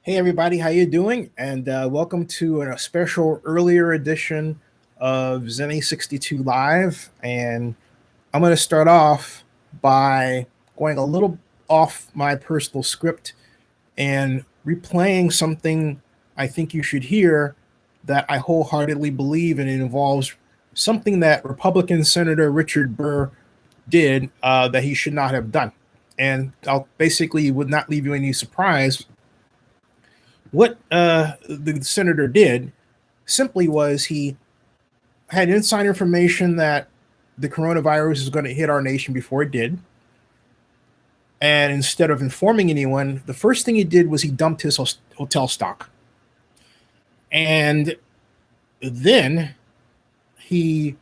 Hey everybody, how you doing? And welcome to a special earlier edition of Zennie62 Live. And I'm going to start off by going a little off my personal script and replaying something I think you should hear that I wholeheartedly believe, and it involves something that Republican Senator Richard Burr did that he should not have done. And I'll basically would not leave you any surprise. What the senator did simply was he had inside information that the coronavirus is going to hit our nation before it did. And instead of informing anyone, the first thing he did was he dumped his hotel stock. And then he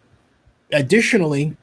additionally,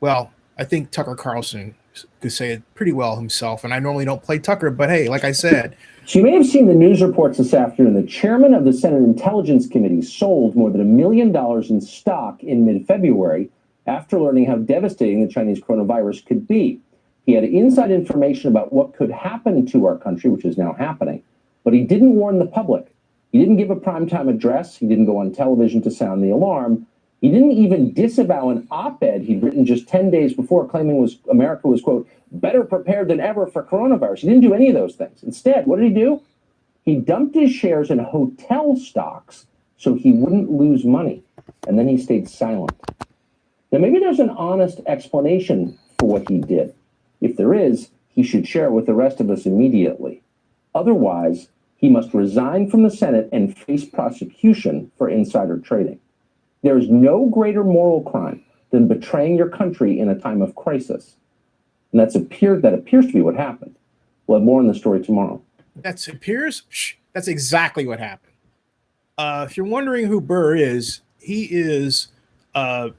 well, I think Tucker Carlson could say it pretty well himself. And I normally don't play Tucker, but hey, like I said. So you may have seen the news reports this afternoon. The chairman of the Senate Intelligence Committee sold more than $1 million in stock in mid-February after learning how devastating the Chinese coronavirus could be. He had inside information about what could happen to our country, which is now happening, but he didn't warn the public. He didn't give a primetime address. He didn't go on television to sound the alarm. He didn't even disavow an op-ed he'd written just 10 days before, claiming America was, quote, better prepared than ever for coronavirus. He didn't do any of those things. Instead, what did he do? He dumped his shares in hotel stocks so he wouldn't lose money. And then he stayed silent. Now, maybe there's an honest explanation for what he did. If there is, he should share it with the rest of us immediately. Otherwise, he must resign from the Senate and face prosecution for insider trading. There is no greater moral crime than betraying your country in a time of crisis. And that appears to be what happened. We'll have more on the story tomorrow. That's exactly what happened. If you're wondering who Burr is, he is a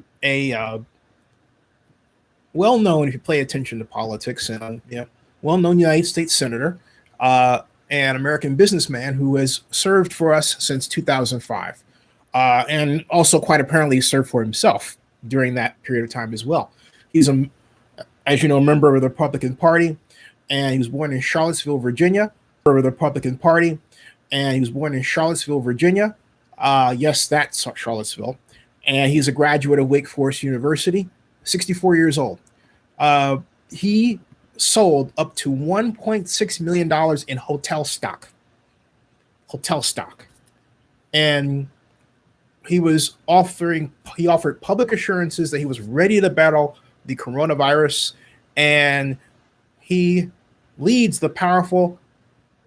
well-known, if you pay attention to politics, and well-known United States senator, and American businessman who has served for us since 2005, and also quite apparently served for himself during that period of time as well. He's as you know, a member of the Republican Party, and he was born in Charlottesville, Virginia. Yes, that's Charlottesville. And he's a graduate of Wake Forest University, 64 years old. He sold up to $1.6 million in hotel stock. And he offered public assurances that he was ready to battle the coronavirus, and he leads the powerful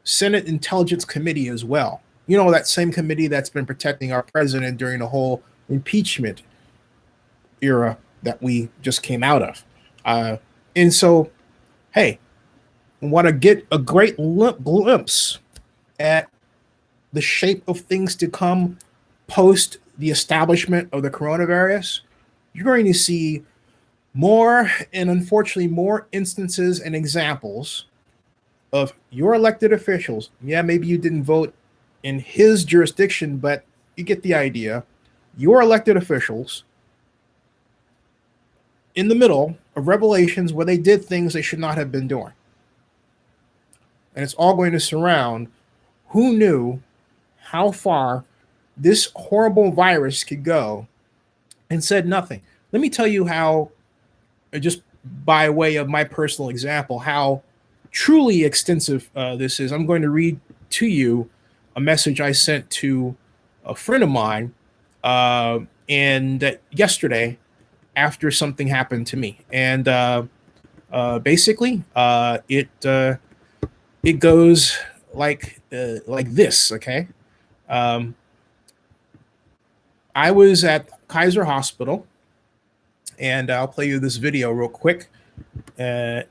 Senate Intelligence Committee as well. You know, that same committee that's been protecting our president during the whole impeachment era that we just came out of. And so, hey, want to get a great glimpse at the shape of things to come post the establishment of the coronavirus? You're going to see more, and unfortunately more, instances and examples of your elected officials. Yeah, maybe you didn't vote in his jurisdiction, but you get the idea. Your elected officials in the middle of revelations where they did things they should not have been doing. And it's all going to surround who knew how far this horrible virus could go and said nothing. Let me tell you how, just by way of my personal example, how truly extensive this is. I'm going to read to you a message I sent to a friend of mine and yesterday after something happened to me. And basically it goes like this, okay? I was at Kaiser Hospital, and I'll play you this video real quick. And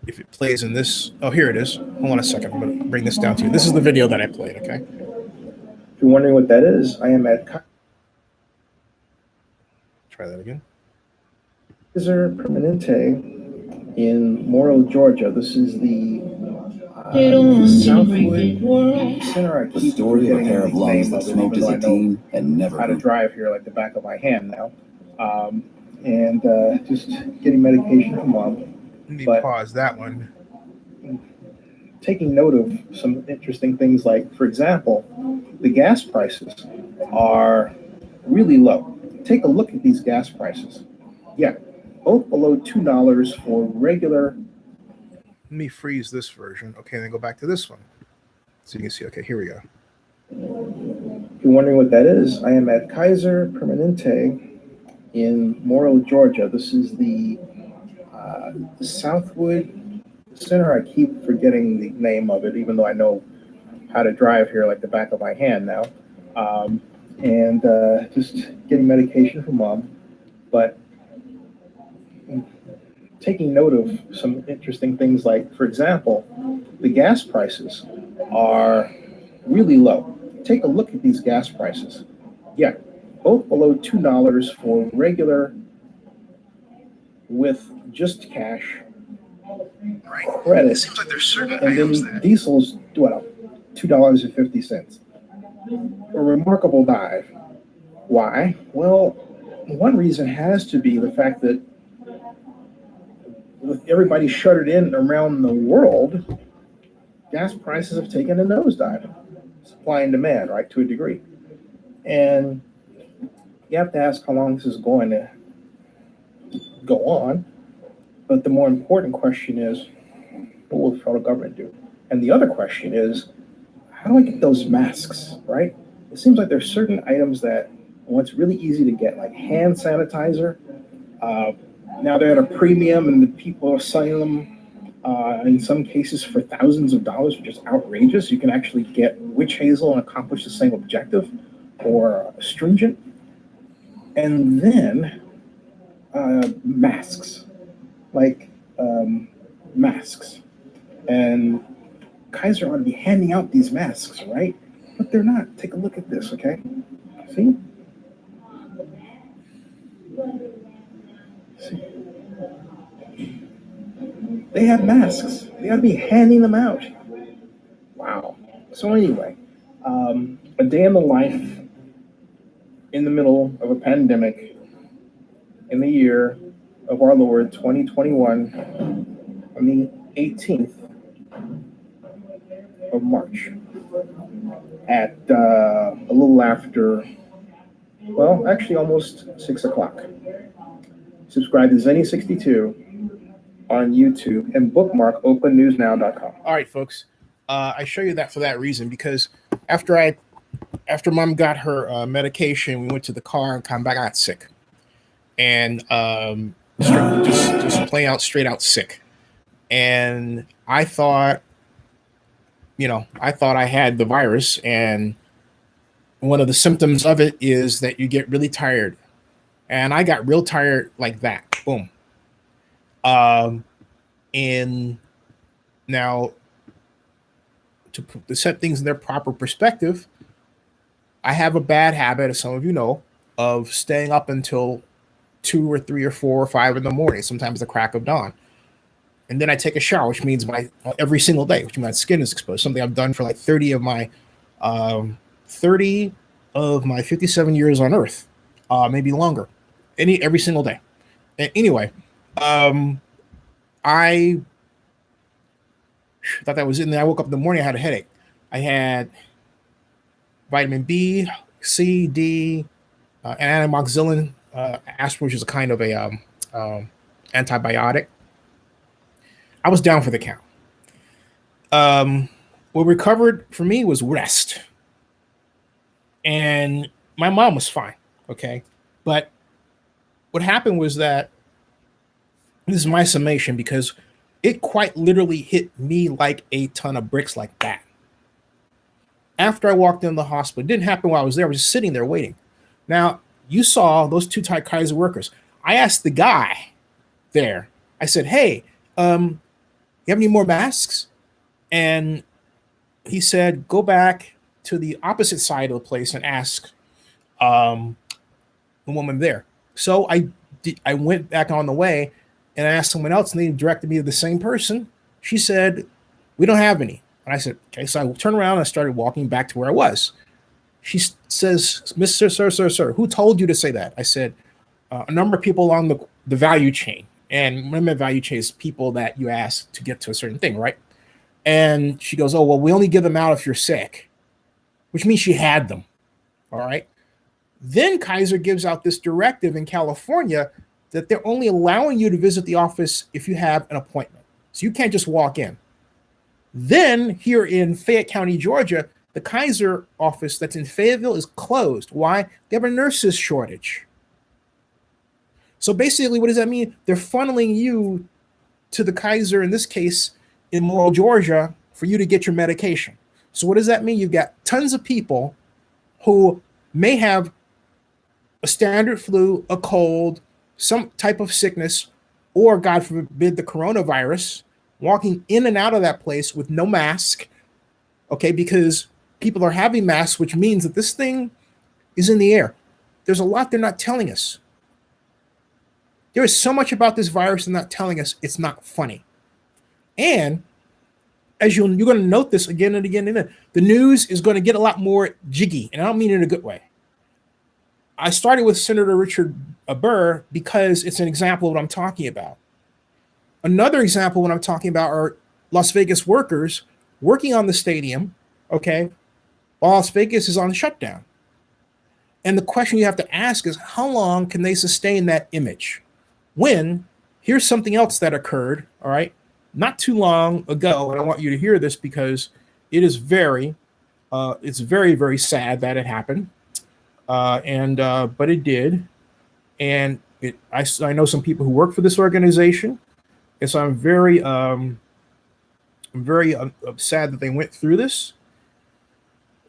if it plays in this, oh, here it is. Hold on a second. I'm going to bring this down to you. This is the video that I played, okay? If you're wondering what that is, I am at Try that again. Kaiser Permanente in Morrow, Georgia. This is the Southwood Center. The story of a pair of lungs that smoked as a teen and never how to drive here like the back of my hand now. And just getting medication for mom. Let me pause that one. taking note of some interesting things like, for example, the gas prices are really low. Take a look at these gas prices. Yeah, both below $2 for regular. Let me freeze this version. Okay, then go back to this one. So you can see, okay, here we go. If you're wondering what that is, I am at Kaiser Permanente in Morrow, Georgia. This is the Southwood Center. I keep forgetting the name of it, even though I know how to drive here like the back of my hand now. And just getting medication for mom. But taking note of some interesting things like, for example, the gas prices are really low. Take a look at these gas prices. Yeah, both below $2 for regular with just cash credit. It seems like there's certain And items then that diesel's, what, $2.50. A remarkable dive. Why? Well, one reason has to be the fact that with everybody shuttered in around the world, gas prices have taken a nosedive. Supply and demand, right, to a degree. And you have to ask how long this is going to go on. But the more important question is, what will the federal government do? And the other question is, how do I get those masks, right? It seems like there's certain items that, well, it's really easy to get, like hand sanitizer. Now they're at a premium, and the people are selling them in some cases for thousands of dollars, which is outrageous. You can actually get witch hazel and accomplish the same objective, or astringent. And then masks, like masks. And Kaiser ought to be handing out these masks, right? But they're not. Take a look at this, okay? See? See? They have masks. They ought to be handing them out. Wow. So anyway, a day in the life in the middle of a pandemic in the year of our Lord 2021 on the 18th of March at a little after, well, actually almost 6 o'clock. Subscribe to Zennie62 on YouTube and bookmark opennewsnow.com. All right, folks. I show you that for that reason, because after mom got her medication, we went to the car and come back, I got sick. And just plain out, straight out sick. And I thought I had the virus, and one of the symptoms of it is that you get really tired. And I got real tired like that. Boom. And now to set things in their proper perspective, I have a bad habit, as some of you know, of staying up until 2 or 3 or 4 or 5 in the morning, sometimes the crack of dawn. And then I take a shower, which means every single day, which means my skin is exposed. Something I've done for like 30 of my 57 years on Earth, maybe longer, every single day. And anyway, I thought that was it. And then I woke up in the morning, I had a headache. I had vitamin B, C, D, and amoxicillin, aspirin, which is a kind of a antibiotic. I was down for the count. What recovered for me was rest. And my mom was fine, okay? But what happened was that, this is my summation, because it quite literally hit me like a ton of bricks like that. After I walked in the hospital, it didn't happen while I was there. I was just sitting there waiting. Now, you saw those 2 Kaiser workers. I asked the guy there, I said, hey, you have any more masks? And he said, go back to the opposite side of the place and ask the woman there. So I went back on the way and I asked someone else, and they directed me to the same person. She said, we don't have any. And I said, okay. So I turned around and I started walking back to where I was. She says, Mr. Sir, who told you to say that? I said, a number of people along the value chain. And remember, value chain is people that you ask to get to a certain thing, right? And she goes, oh, well, we only give them out if you're sick, which means she had them. All right. Then Kaiser gives out this directive in California that they're only allowing you to visit the office if you have an appointment. So you can't just walk in. Then here in Fayette County, Georgia, the Kaiser office that's in Fayetteville is closed. Why? They have a nurses shortage. So basically, what does that mean? They're funneling you to the Kaiser, in this case, in Morrill, Georgia, for you to get your medication. So what does that mean? You've got tons of people who may have a standard flu, a cold, some type of sickness, or God forbid, the coronavirus, walking in and out of that place with no mask, okay, because people are having masks, which means that this thing is in the air. There's a lot they're not telling us. There is so much about this virus they're not telling us. It's not funny. And as you're going to note this again and again and again, the news is going to get a lot more jiggy, and I don't mean it in a good way. I started with Senator Richard Burr because it's an example of what I'm talking about. Another example of what I'm talking about are Las Vegas workers working on the stadium, okay, while Las Vegas is on shutdown. And the question you have to ask is, how long can they sustain that image? When, here's something else that occurred, all right, not too long ago, and I want you to hear this because it is it's very, very sad that it happened. But it did. And I know some people who work for this organization. And so I'm very sad that they went through this.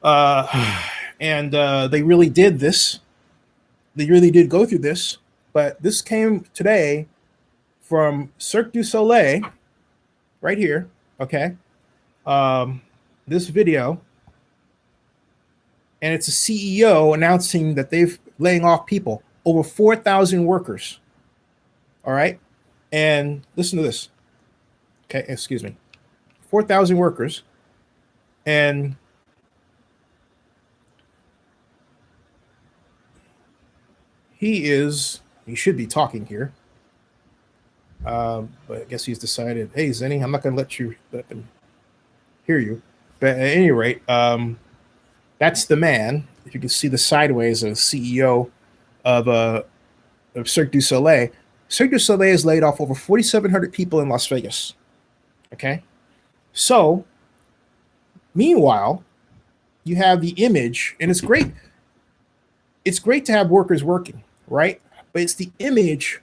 They really did this. They really did go through this. But this came today from Cirque du Soleil, right here. Okay. This video. And it's a CEO announcing that they've laying off people, over 4,000 workers. All right. And listen to this. Okay. Excuse me. 4,000 workers. And he should be talking here. But I guess he's decided, hey, Zennie, I'm not going to let them hear you. But at any rate, that's the man. If you can see the sideways of CEO of Cirque du Soleil. Cirque du Soleil has laid off over 4,700 people in Las Vegas. Okay. So, meanwhile, you have the image, and it's great. It's great to have workers working, right? But it's the image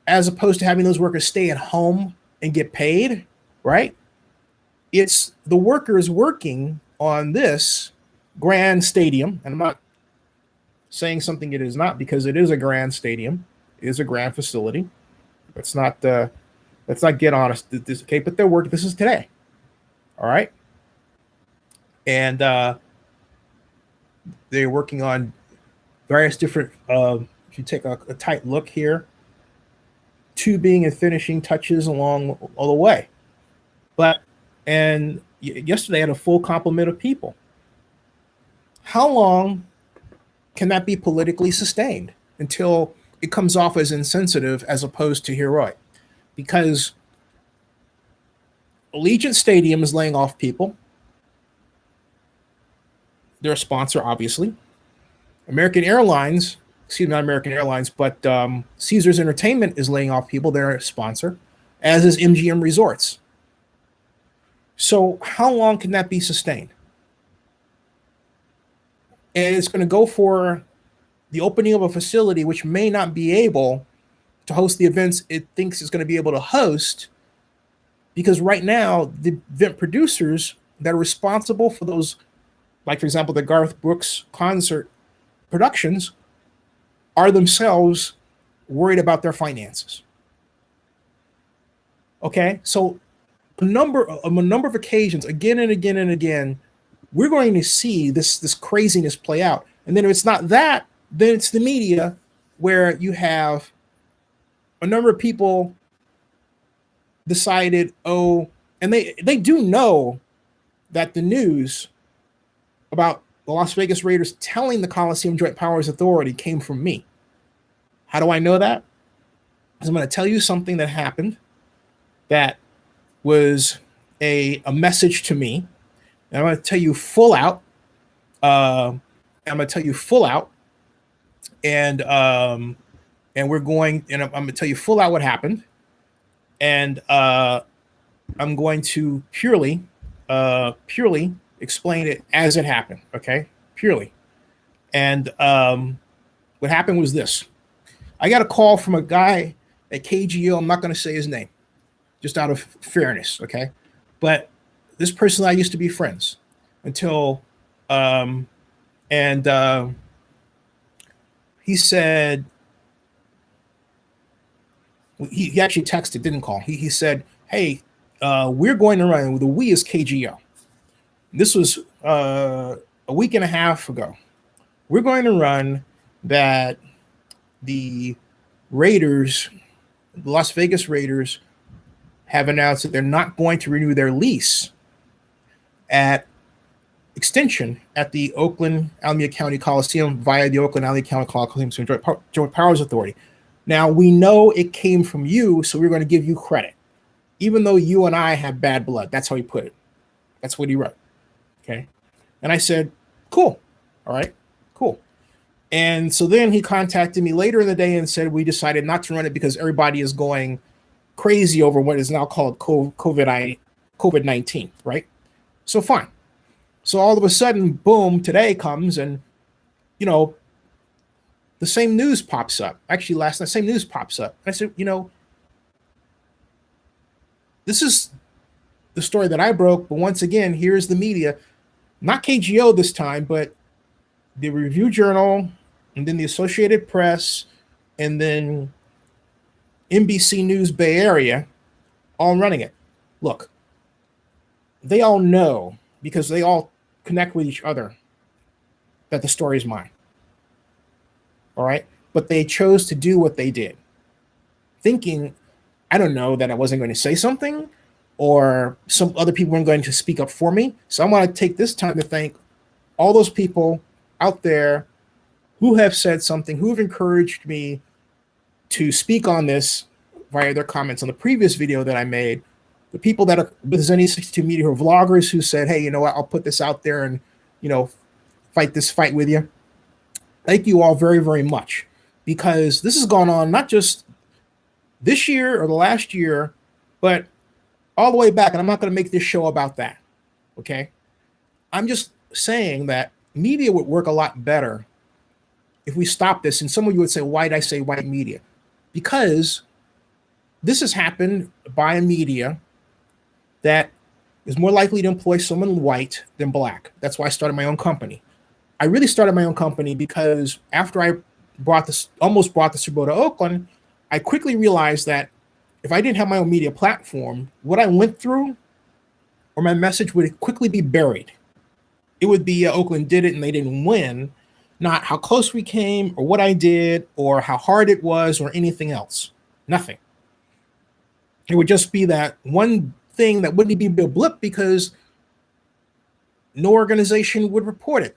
as opposed to having those workers stay at home and get paid, right? It's the workers working on this grand stadium, and I'm not saying something it is not, because it is a grand stadium, it is a grand facility. Let's not get honest. Okay, but they're working. This is today, all right, and they're working on various different. If you take a tight look here, tubing and finishing touches along all the way, and yesterday I had a full complement of people. How long can that be politically sustained until it comes off as insensitive as opposed to heroic? Because Allegiant Stadium is laying off people. They're a sponsor, obviously. Not American Airlines, but Caesars Entertainment is laying off people. They're a sponsor, as is MGM Resorts. So how long can that be sustained? And it's going to go for the opening of a facility which may not be able to host the events it thinks it's going to be able to host, because right now the event producers that are responsible for those, like for example the Garth Brooks concert productions, are themselves worried about their finances. Okay, so a number of occasions, again and again and again, we're going to see this craziness play out. And then if it's not that, then it's the media, where you have a number of people decided, and they do know that the news about the Las Vegas Raiders telling the Coliseum Joint Powers Authority came from me. How do I know that? Because I'm going to tell you something that happened that was a message to me, and I'm going to tell you full out. I'm going to tell you full out, and we're going, and I'm going to tell you full out what happened, and I'm going to purely explain it as it happened. Okay, purely. And what happened was this: I got a call from a guy at KGO. I'm not going to say his name, just out of fairness. Okay, but this person and I used to be friends until, he said, he actually texted, didn't call. He said, hey, we're going to run, the we is KGO. This was a week and a half ago. We're going to run that the Raiders, the Las Vegas Raiders, have announced that they're not going to renew their lease at extension at the Oakland Alameda County Coliseum via the Oakland Alameda County Coliseum Joint Powers Authority. Now, we know it came from you, so we're going to give you credit, even though you and I have bad blood. That's how he put it. That's what he wrote. Okay. And I said, cool. All right, cool. And so then he contacted me later in the day and said, we decided not to run it because everybody is going crazy over what is now called COVID-19, right? So fine. So all of a sudden, boom, today comes and, you know, the same news pops up. Actually, last night, same news pops up. I said, you know, this is the story that I broke, but once again, here's the media, not KGO this time, but the Review Journal, and then the Associated Press, and then NBC News Bay Area, all running it. Look, they all know, because they all connect with each other, that the story is mine. All right? But they chose to do what they did, thinking, I don't know, that I wasn't going to say something, or some other people weren't going to speak up for me. So I want to take this time to thank all those people out there who have said something, who have encouraged me to speak on this via their comments on the previous video that I made. The people that are with Zennie62 Media, who are vloggers, who said, hey, you know what, I'll put this out there and, you know, fight this fight with you. Thank you all very, very much, because this has gone on not just this year or the last year, but all the way back. And I'm not going to make this show about that. Okay. I'm just saying that media would work a lot better if we stop this. And some of you would say, why did I say white media? Because this has happened by a media that is more likely to employ someone white than black. That's why I started my own company. I really started my own company because after I almost brought the Super Bowl to Oakland, I quickly realized that if I didn't have my own media platform, what I went through or my message would quickly be buried. It would be Oakland did it and they didn't win, not how close we came or what I did or how hard it was or anything else. Nothing. It would just be that one thing that wouldn't be a blip because no organization would report it.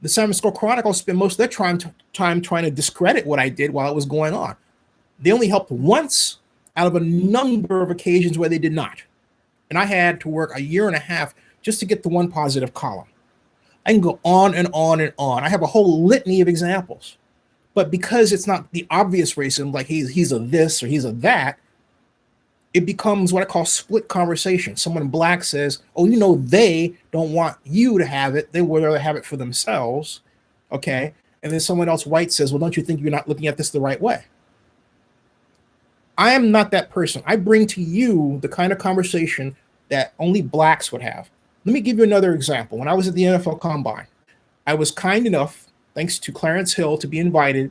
The San Francisco Chronicle spent most of their time trying to discredit what I did while it was going on. They only helped once out of a number of occasions where they did not. And I had to work a year and a half just to get the one positive column. I can go on and on and on. I have a whole litany of examples. But because it's not the obvious racism, like he's a this or he's a that, it becomes what I call split conversation. Someone black says, oh, you know, they don't want you to have it. They would rather have it for themselves. Okay. And then someone else white says, well, don't you think you're not looking at this the right way? I am not that person. I bring to you the kind of conversation that only blacks would have. Let me give you another example. When I was at the NFL Combine, I was kind enough, thanks to Clarence Hill, to be invited.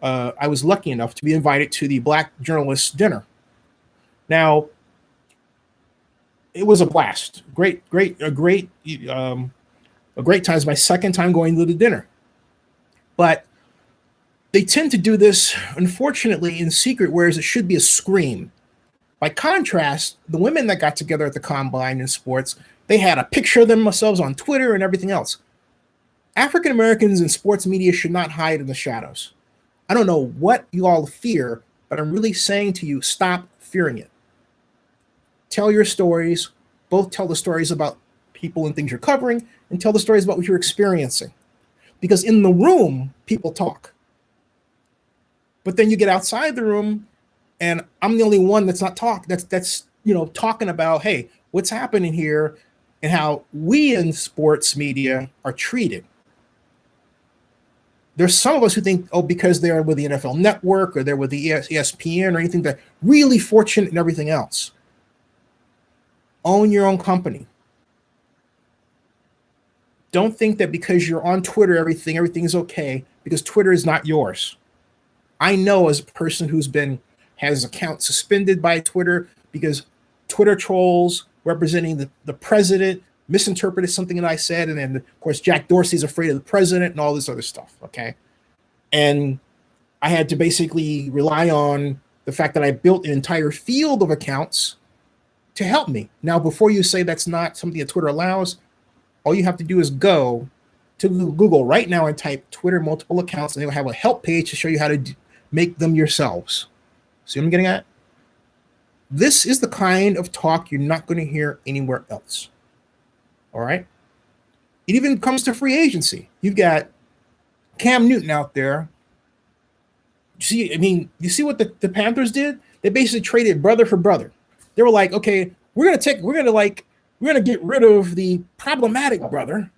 I was lucky enough to be invited to the Black Journalists Dinner. Now, it was a blast. A great time. It's my second time going to the dinner. But they tend to do this, unfortunately, in secret, whereas it should be a scream. By contrast, the women that got together at the Combine in sports, they had a picture of themselves on Twitter and everything else. African Americans in sports media should not hide in the shadows. I don't know what you all fear, but I'm really saying to you, stop fearing it. Tell your stories, both tell the stories about people and things you're covering, and tell the stories about what you're experiencing. Because in the room, people talk. But then you get outside the room, and I'm the only one that's not that's talking about, hey, what's happening here and how we in sports media are treated. There's some of us who think, oh, because they're with the NFL Network or they're with the ESPN or anything, that really fortunate and everything else. Own your own company. Don't think that because you're on Twitter, everything is okay, because Twitter is not yours. I know as a person who's has accounts suspended by Twitter because Twitter trolls representing the president misinterpreted something that I said, and then of course Jack Dorsey's afraid of the president and all this other stuff. Okay, and I had to basically rely on the fact that I built an entire field of accounts to help me. Now, before you say that's not something that Twitter allows, all you have to do is go to Google right now and type Twitter multiple accounts, and they'll have a help page to show you how to make them yourselves. See what I'm getting at? This is the kind of talk you're not going to hear anywhere else. All right? It even comes to free agency. You've got Cam Newton out there. You see what the Panthers did? They basically traded brother for brother. They were like, okay, we're gonna get rid of the problematic brother.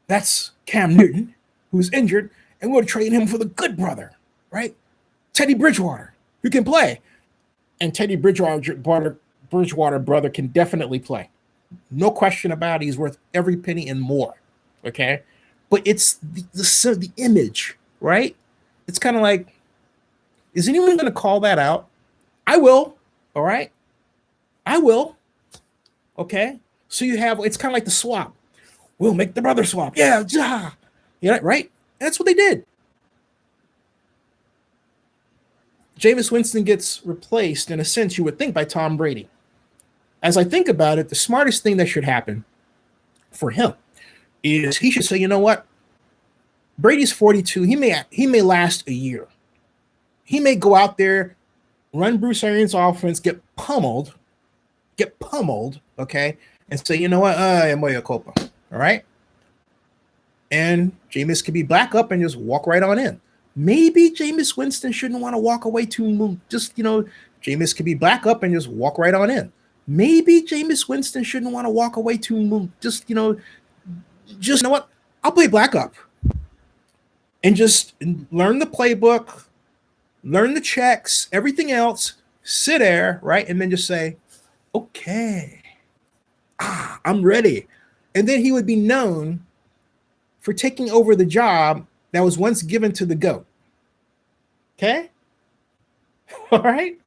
That's Cam Newton, who's injured, and we're gonna trade him for the good brother, right? Teddy Bridgewater, who can play. And Teddy Bridgewater brother can definitely play. No question about it. He's worth every penny and more. Okay. But it's the image, right? It's kind of like, is anyone going to call that out? I will. All right. I will. Okay. So it's kind of like the swap. We'll make the brother swap. Yeah. Yeah. Right. And that's what they did. Jameis Winston gets replaced, in a sense, you would think, by Tom Brady. As I think about it, the smartest thing that should happen for him is he should say, you know what? Brady's 42. He may last a year. He may go out there, run Bruce Arians' offense, get pummeled, okay, and say, you know what? Moya Copa. All right? And Jameis could be back up and just walk right on in. Maybe Jameis Winston shouldn't want to walk away Jameis could be back up and just walk right on in. Maybe Jameis Winston shouldn't want to walk away you know what? I'll play back up and just learn the playbook, learn the checks, everything else, sit there, right? And then just say, okay, I'm ready. And then he would be known for taking over the job that was once given to the GOAT. Okay? All right?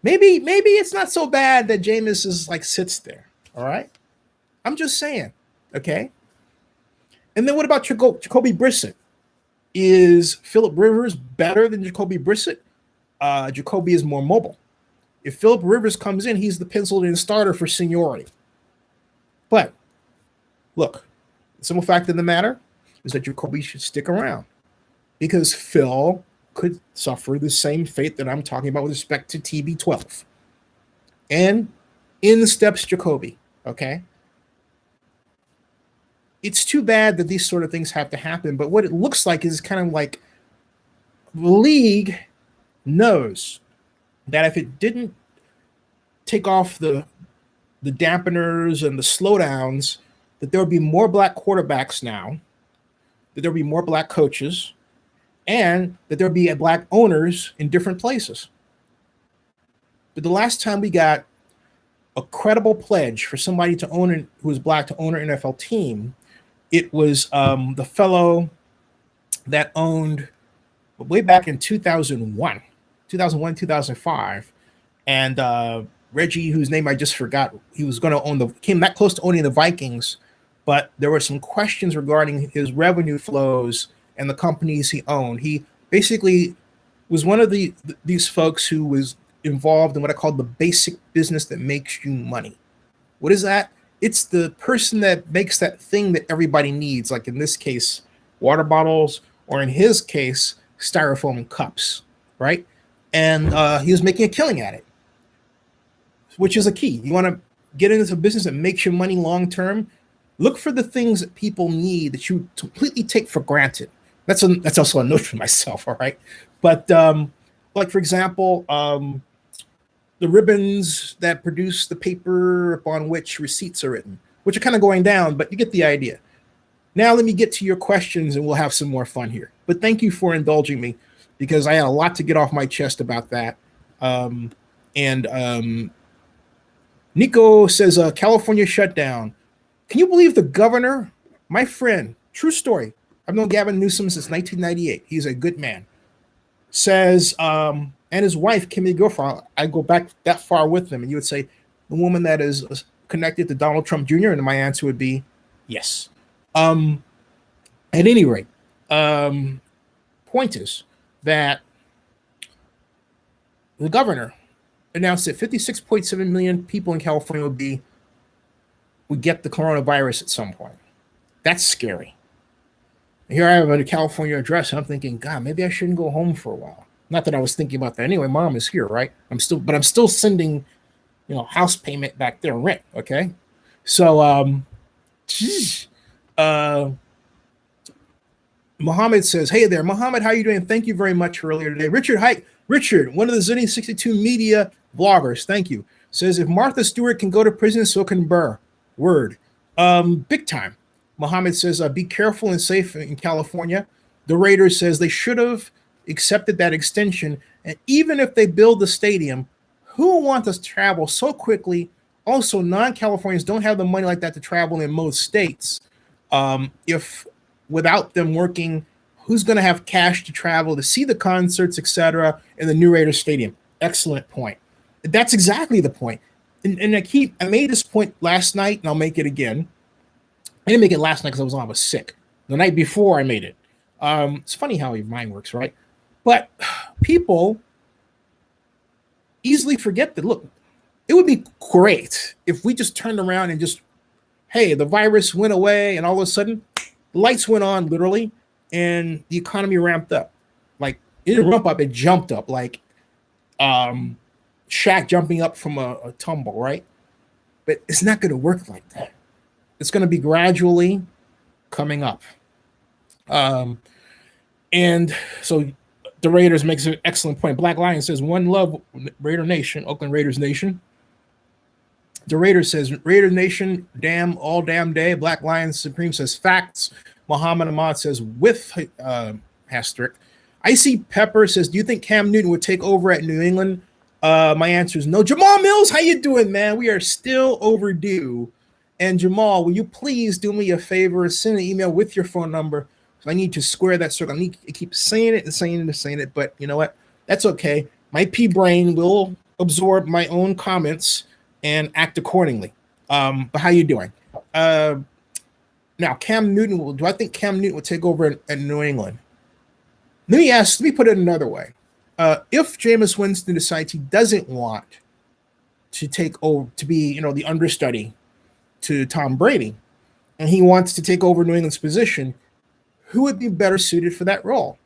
Maybe it's not so bad that Jameis is sits there. All right? I'm just saying. Okay? And then what about Jacoby Brissett? Is Phillip Rivers better than Jacoby Brissett? Jacoby is more mobile. If Phillip Rivers comes in, he's the penciled-in starter for seniority. But, look, the simple fact of the matter is that Jacoby should stick around, because Phil could suffer the same fate that I'm talking about with respect to TB12. And in steps Jacoby, okay? It's too bad that these sort of things have to happen, but what it looks like is kind of like the league knows that if it didn't take off the dampeners and the slowdowns, that there would be more black quarterbacks now, that there would be more black coaches, and that there would be black owners in different places. But the last time we got a credible pledge for somebody to own who was black to own an NFL team, it was the fellow that owned way back in 2001, 2005, and Reggie, whose name I just forgot, he was going to came that close to owning the Vikings, but there were some questions regarding his revenue flows and the companies he owned. He basically was one of these folks who was involved in what I call the basic business that makes you money. What is that? It's the person that makes that thing that everybody needs, like in this case, water bottles, or in his case, styrofoam cups, right? And he was making a killing at it, which is a key. You want to get into a business that makes you money long term, look for the things that people need that you completely take for granted. That's also a note for myself, all right? But like, for example, the ribbons that produce the paper upon which receipts are written, which are kind of going down, but you get the idea. Now let me get to your questions and we'll have some more fun here. But thank you for indulging me because I had a lot to get off my chest about that. Nico says, California shutdown. Can you believe the governor, my friend, true story, I've known Gavin Newsom since 1998. He's a good man. Says, and his wife, Kimmy Guilfoyle, I go back that far with them. And you would say, the woman that is connected to Donald Trump Jr.? And my answer would be, yes. At any rate, point is that the governor announced that 56.7 million people in California would get the coronavirus at some point. That's scary. Here I have a California address, and I'm thinking, God, maybe I shouldn't go home for a while. Not that I was thinking about that anyway. Mom is here, right? I'm still sending, house payment back there, rent. Okay, so Mohammed says, hey there, Mohammed, how are you doing? Thank you very much for earlier today. Richard, one of the Zennie62 media bloggers, thank you, says, if Martha Stewart can go to prison, so can Burr. Word. Big time. Mohammed says, be careful and safe in California. The Raiders says they should have accepted that extension. And even if they build the stadium, who wants us to travel so quickly? Also, non-Californians don't have the money like that to travel in most states. If without them working, who's going to have cash to travel to see the concerts, etc., in the new Raiders stadium? Excellent point. That's exactly the point. And I made this point last night, and I'll make it again. I didn't make it last night because I was sick. The night before I made it. It's funny how your mind works, right? But people easily forget that, look, it would be great if we just turned around and just, hey, the virus went away and all of a sudden the lights went on literally and the economy ramped up. Like, it didn't ramp up, it jumped up like Shaq jumping up from a tumble, right? But it's not going to work like that. It's going to be gradually coming up. And so the Raiders makes an excellent point. Black Lion says, one love, Raider Nation, Oakland Raiders Nation. The Raider says, Raider Nation, damn, all damn day. Black Lion Supreme says, facts. Muhammad Ahmad says, with asterisk. Icy Pepper says, do you think Cam Newton would take over at New England? My answer is no. Jamal Mills, how you doing, man? We are still overdue. And Jamal, will you please do me a favor? Send an email with your phone number. So I need to square that circle. I need to keep saying it, but you know what? That's okay. My pea brain will absorb my own comments and act accordingly. But how you doing? Now, Cam Newton, do I think Cam Newton will take over at New England? Let me put it another way. If Jameis Winston decides he doesn't want to take over, to be, the understudy to Tom Brady, and he wants to take over New England's position, who would be better suited for that role,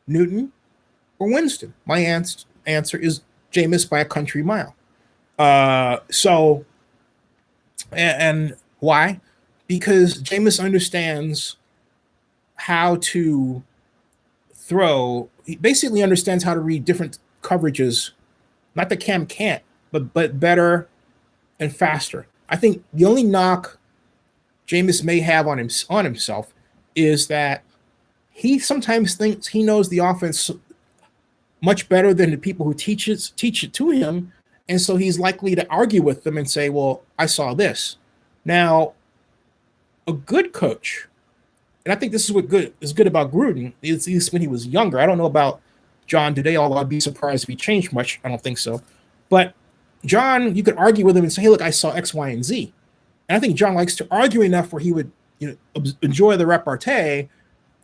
Newton or Winston? My answer is Jameis by a country mile. And why? Because Jameis understands how to throw. He basically understands how to read different coverages. Not that Cam can't, but better and faster. I think the only knock Jameis may have on himself is that he sometimes thinks he knows the offense much better than the people who teach it to him, and so he's likely to argue with them and say, well, I saw this. Now, a good coach, and I think this is what is good about Gruden, at least when he was younger. I don't know about John today, although I'd be surprised if he changed much. I don't think so. But John, you could argue with him and say, hey, look, I saw X, Y, and Z. And I think John likes to argue enough where he would enjoy the repartee,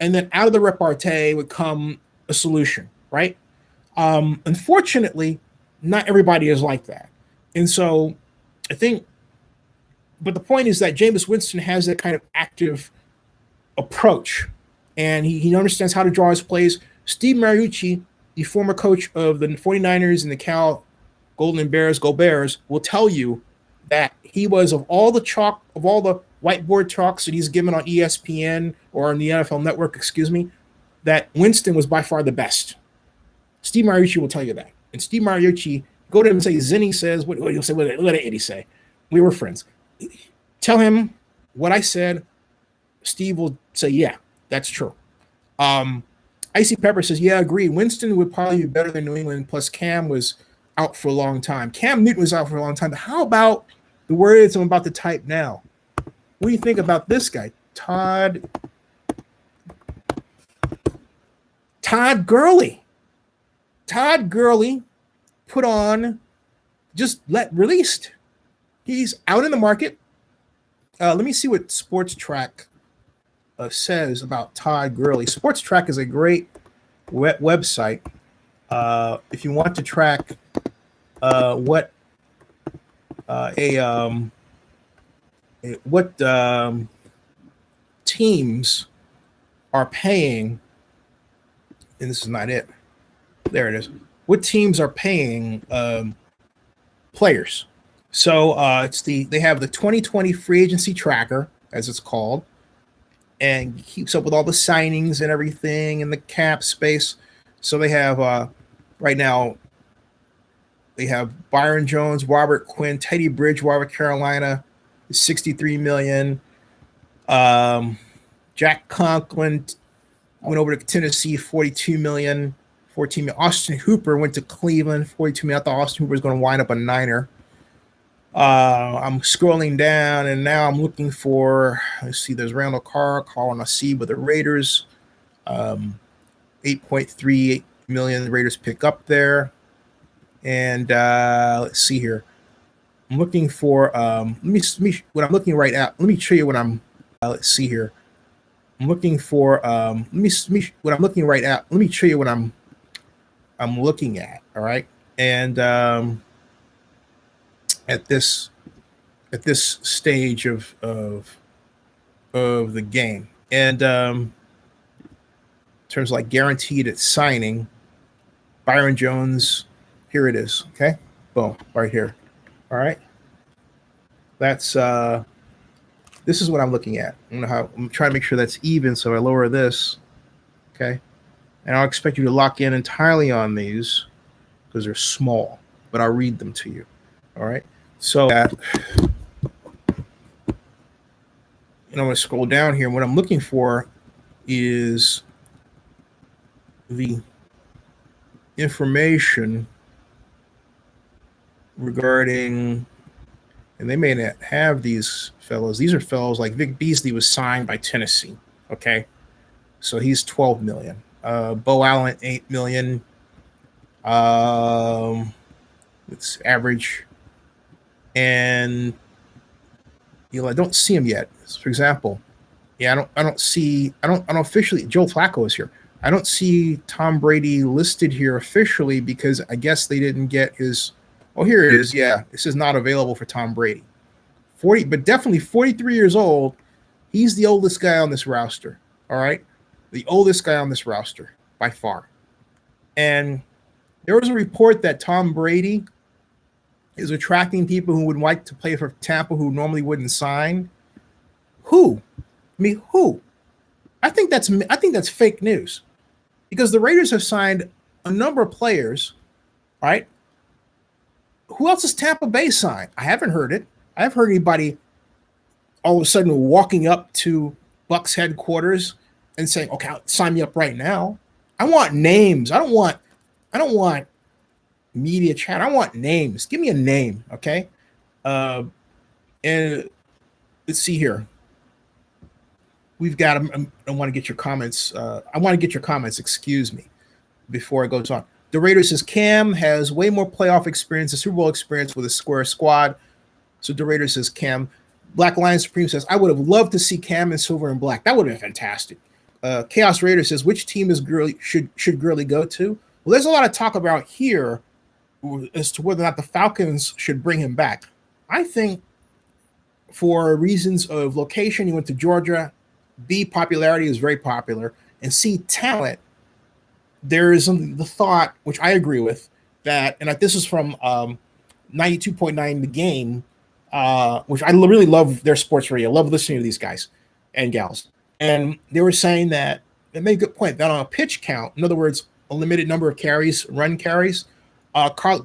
and then out of the repartee would come a solution, right? Unfortunately, not everybody is like that. And so I think, but the point is that Jameis Winston has that kind of active approach, and he understands how to draw his plays. Steve Mariucci, the former coach of the 49ers and the Cal Golden Bears, Go Bears, will tell you that he was, of all the whiteboard talks that he's given on ESPN or on the NFL Network, excuse me, that Winston was by far the best. Steve Mariucci will tell you that. And Steve Mariucci, go to him and say, Zennie says, what he'll say, what did Eddie say? We were friends. Tell him what I said. Steve will say, yeah, that's true. Icy Pepper says, yeah, agreed. Winston would probably be better than New England. Plus, Cam was out for a long time. Cam Newton was out for a long time. But how about the words I'm about to type now? What do you think about this guy? Todd Gurley. Todd Gurley put on, released. He's out in the market. Let me see what Sports Track says about Todd Gurley. Sports Track is a great website. If you want to track what teams are paying, and this is not it. There it is. What teams are paying players? So they have the 2020 free agency tracker, as it's called, and keeps up with all the signings and everything and the cap space. So they have right now, they have Byron Jones, Robert Quinn, Teddy Bridgewater, Carolina, $63 million. Jack Conklin went over to Tennessee, $42 million. 14 million. Austin Hooper went to Cleveland, $42 million. I thought Austin Hooper was going to wind up a Niner. I'm scrolling down, and now I'm looking for, let's see, there's Randall Carr, calling a C with the Raiders. 8.38 million the Raiders pick up there. And let's see here. I'm looking for, let me what I'm looking right at. Let me show you what I'm, let's see here. I'm looking for, let me what I'm looking right at. Let me show you what I'm looking at. All right. And at this stage of the game, and in terms of like guaranteed at signing, Byron Jones, here it is. Okay, boom, right here. All right, that's this is what I'm looking at. I'm trying to make sure that's even, so I lower this. Okay, and I'll expect you to lock in entirely on these because they're small, but I'll read them to you. All right. So, I'm going to scroll down here. What I'm looking for is the information regarding, and they may not have these fellows. These are fellows like Vic Beasley was signed by Tennessee. Okay. So he's 12 million. Bo Allen, 8 million. It's average. And I don't see him yet. For example, I don't officially. Joe Flacco is here. I don't see Tom Brady listed here officially because I guess they didn't get his. Oh, here it is. Yeah, this is not available for Tom Brady. 40, but definitely 43 years old. He's the oldest guy on this roster. All right, the oldest guy on this roster by far. And there was a report that Tom Brady is attracting people who would like to play for Tampa who normally wouldn't sign. Who? Who? I think that's fake news, because the Raiders have signed a number of players, right? Who else has Tampa Bay signed? I haven't heard it. I haven't heard anybody all of a sudden walking up to Bucs headquarters and saying, "Okay, sign me up right now." I want names. I don't want media chat. I want names. Give me a name, okay? And let's see here. We've got. I want to get your comments. Excuse me, before it goes on. The Raiders says Cam has way more playoff experience, a Super Bowl experience with a square squad. So the Raiders says Cam. Black Lion Supreme says I would have loved to see Cam in silver and black. That would have been fantastic. Chaos Raider says which team is Gurley should Gurley go to? Well, there's a lot of talk about here as to whether or not the Falcons should bring him back. I think for reasons of location, he went to Georgia. B, popularity is very popular. And C, talent. There is the thought, which I agree with, that, and this is from 92.9 The Game, which I really love their sports radio. I love listening to these guys and gals. And they were saying that they made a good point that on a pitch count, in other words, a limited number of carries, run carries,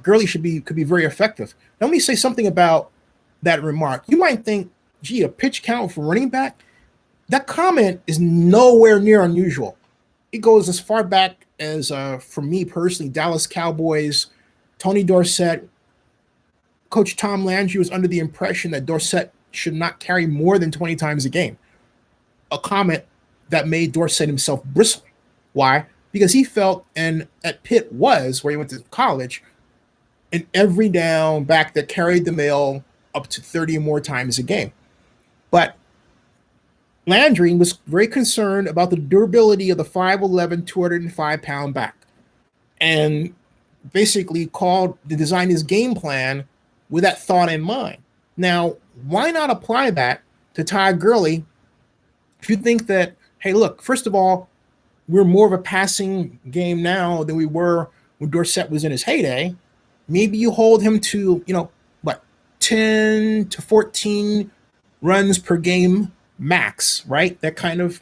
Gurley could be very effective. Now, let me say something about that remark. You might think, gee, a pitch count for running back? That comment is nowhere near unusual. It goes as far back as, for me personally, Dallas Cowboys, Tony Dorsett, Coach Tom Landry was under the impression that Dorsett should not carry more than 20 times a game. A comment that made Dorsett himself bristle. Why? Because he felt, and at Pitt was, where he went to college, an every down back that carried the mail up to 30 or more times a game. But Landry was very concerned about the durability of the 5'11", 205-pound back, and basically designed his game plan with that thought in mind. Now, why not apply that to Todd Gurley if you think that, hey, look, first of all, we're more of a passing game now than we were when Dorsett was in his heyday. Maybe you hold him to, 10 to 14 runs per game max, right? That kind of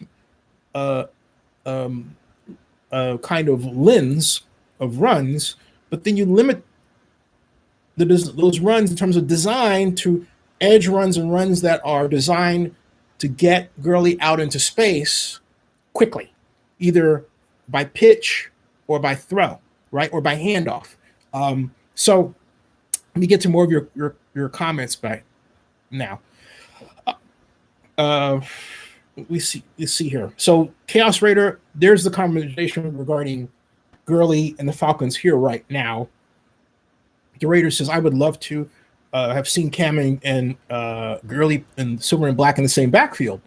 lens of runs, but then you limit those runs in terms of design to edge runs and runs that are designed to get Gurley out into space quickly, either by pitch or by throw, right, or by handoff. So let me get to more of your comments by now. We see here. So Chaos Raider, there's the conversation regarding Gurley and the Falcons here right now. The Raider says, I would love to have seen Cam and Gurley and silver and black in the same backfield.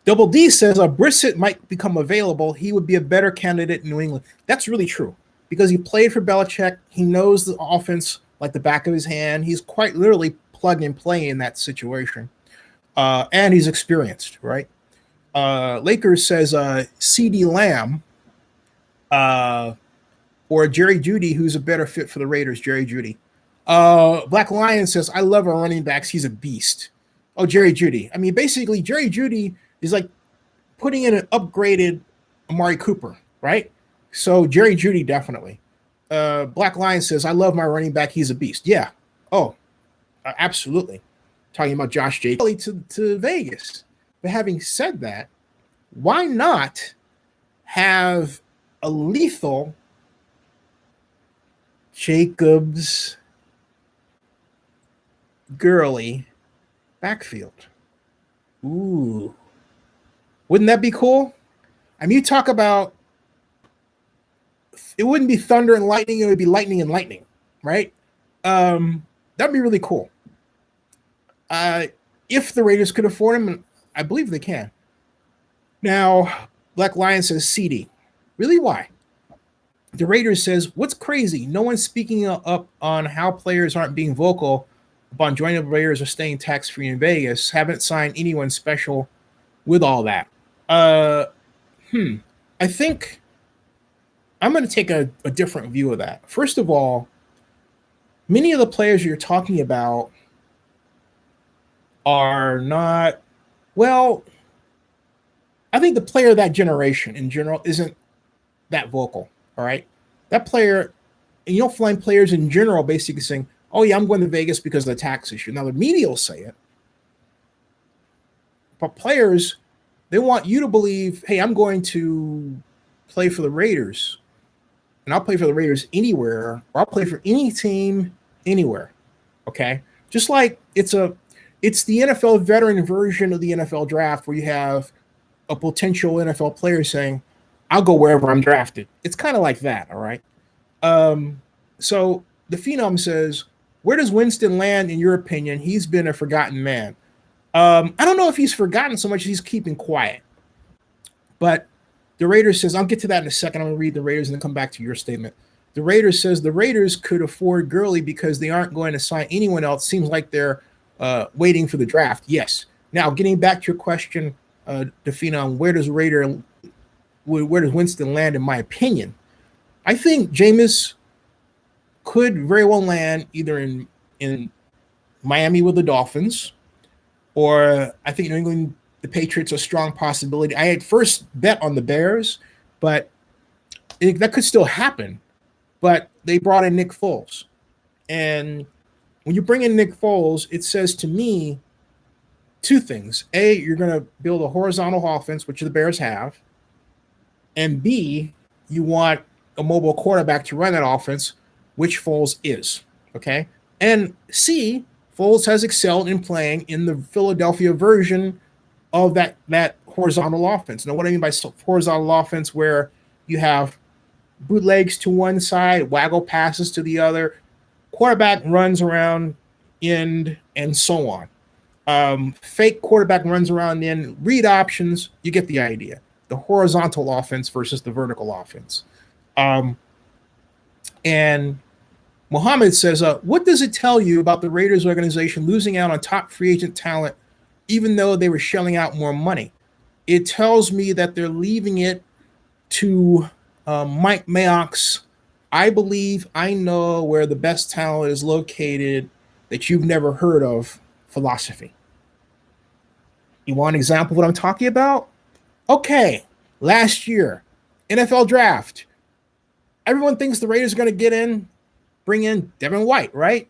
Double D says Brissett might become available. He would be a better candidate in New England. That's really true because he played for Belichick. He knows the offense like the back of his hand. He's quite literally plug and play in that situation. And he's experienced, right? Lakers says CD Lamb or Jerry Jeudy, who's a better fit for the Raiders, Jerry Jeudy. Black Lion says, I love our running backs. He's a beast. Oh, Jerry Jeudy. I mean, basically, Jerry Jeudy is like putting in an upgraded Amari Cooper, right? So Jerry Jeudy, definitely. Black Lion says, I love my running back. He's a beast. Yeah. Oh, absolutely. Talking about Josh Jacobs to Vegas. But having said that, why not have a lethal Jacobs Gurley backfield? Ooh. Wouldn't that be cool? I mean, you talk about it wouldn't be thunder and lightning, it would be lightning and lightning, right? That'd be really cool. If the Raiders could afford him, and I believe they can. Now, Black Lion says CD. Really, why? The Raiders says, what's crazy? No one's speaking up on how players aren't being vocal upon joining the Raiders or staying tax-free in Vegas. Haven't signed anyone special with all that. I think I'm going to take a different view of that. First of all, many of the players you're talking about are not, well, I think the player of that generation in general isn't that vocal, all right? That player, and you don't find players in general basically saying, oh, yeah, I'm going to Vegas because of the tax issue. Now, the media will say it, but players, they want you to believe, hey, I'm going to play for the Raiders, and I'll play for the Raiders anywhere, or I'll play for any team anywhere, okay? Just like it's the NFL veteran version of the NFL draft where you have a potential NFL player saying, I'll go wherever I'm drafted. It's kind of like that, all right? So the Phenom says, where does Winston land in your opinion? He's been a forgotten man. I don't know if he's forgotten so much as he's keeping quiet. But the Raiders says, I'll get to that in a second. I'm going to read the Raiders and then come back to your statement. The Raiders says the Raiders could afford Gurley because they aren't going to sign anyone else. Seems like they're waiting for the draft. Yes. Now, getting back to your question, Phenom, where does Winston land in my opinion? I think Jameis could very well land either in Miami with the Dolphins, or I think New England, the Patriots are a strong possibility. I had first bet on the Bears, but that could still happen. But they brought in Nick Foles. And when you bring in Nick Foles, it says to me two things. A, you're going to build a horizontal offense, which the Bears have. And B, you want a mobile quarterback to run that offense, which Foles is. Okay. And C, Foles has excelled in playing in the Philadelphia version of that horizontal offense. Now, what I mean by horizontal offense, where you have bootlegs to one side, waggle passes to the other, quarterback runs around end, and so on. Fake quarterback runs around in, read options, you get the idea. The horizontal offense versus the vertical offense. And Mohammed says, what does it tell you about the Raiders organization losing out on top free agent talent, even though they were shelling out more money? It tells me that they're leaving it to Mike Mayock's, I believe I know where the best talent is located that you've never heard of philosophy. You want an example of what I'm talking about? Okay, last year, NFL draft. Everyone thinks the Raiders are going to bring in Devin White, right?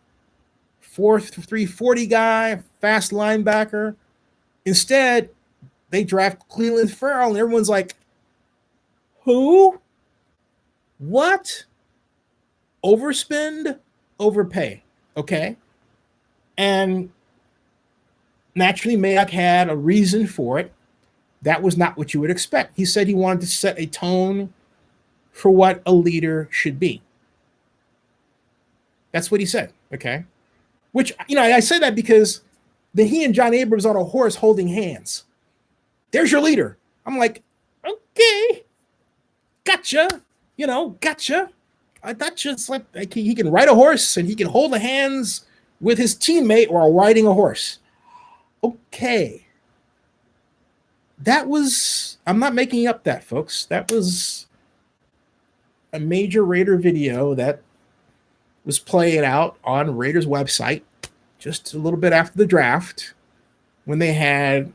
4'3", 40 guy, fast linebacker. Instead, they draft Cleveland Farrell, and everyone's like, who? What? Overspend, overpay. Okay. And naturally, Mayock had a reason for it. That was not what you would expect. He said he wanted to set a tone for what a leader should be. That's what he said. Okay. Which, I say that because he and John Abrams on a horse holding hands. There's your leader. I'm like, okay, gotcha. Gotcha. I thought just like he can ride a horse and he can hold the hands with his teammate while riding a horse. Okay. I'm not making up that, folks. That was a major Raider video that was playing out on Raiders website just a little bit after the draft when they had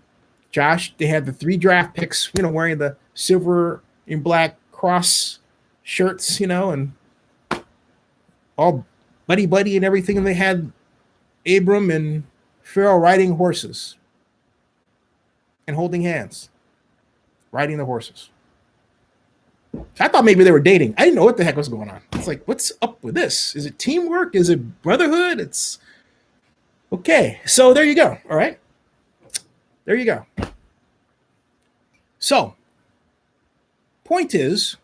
the 3 draft picks, wearing the silver and black cross shirts, and all buddy and everything. And they had Abram and Farrell riding horses and holding hands, riding the horses. I thought maybe they were dating. I didn't know what the heck was going on. It's like, what's up with this? Is it teamwork? Is it brotherhood? It's okay. So there you go. All right. There you go. So, point is,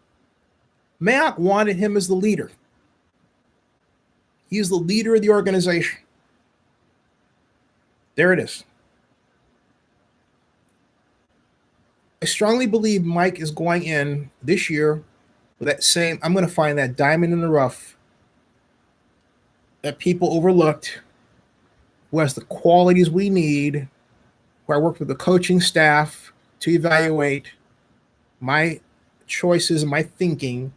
Mayock wanted him as the leader. He is the leader of the organization. There it is. I strongly believe Mike is going in this year with that same, I'm going to find that diamond in the rough that people overlooked, who has the qualities we need, who I worked with the coaching staff to evaluate my choices and my thinking,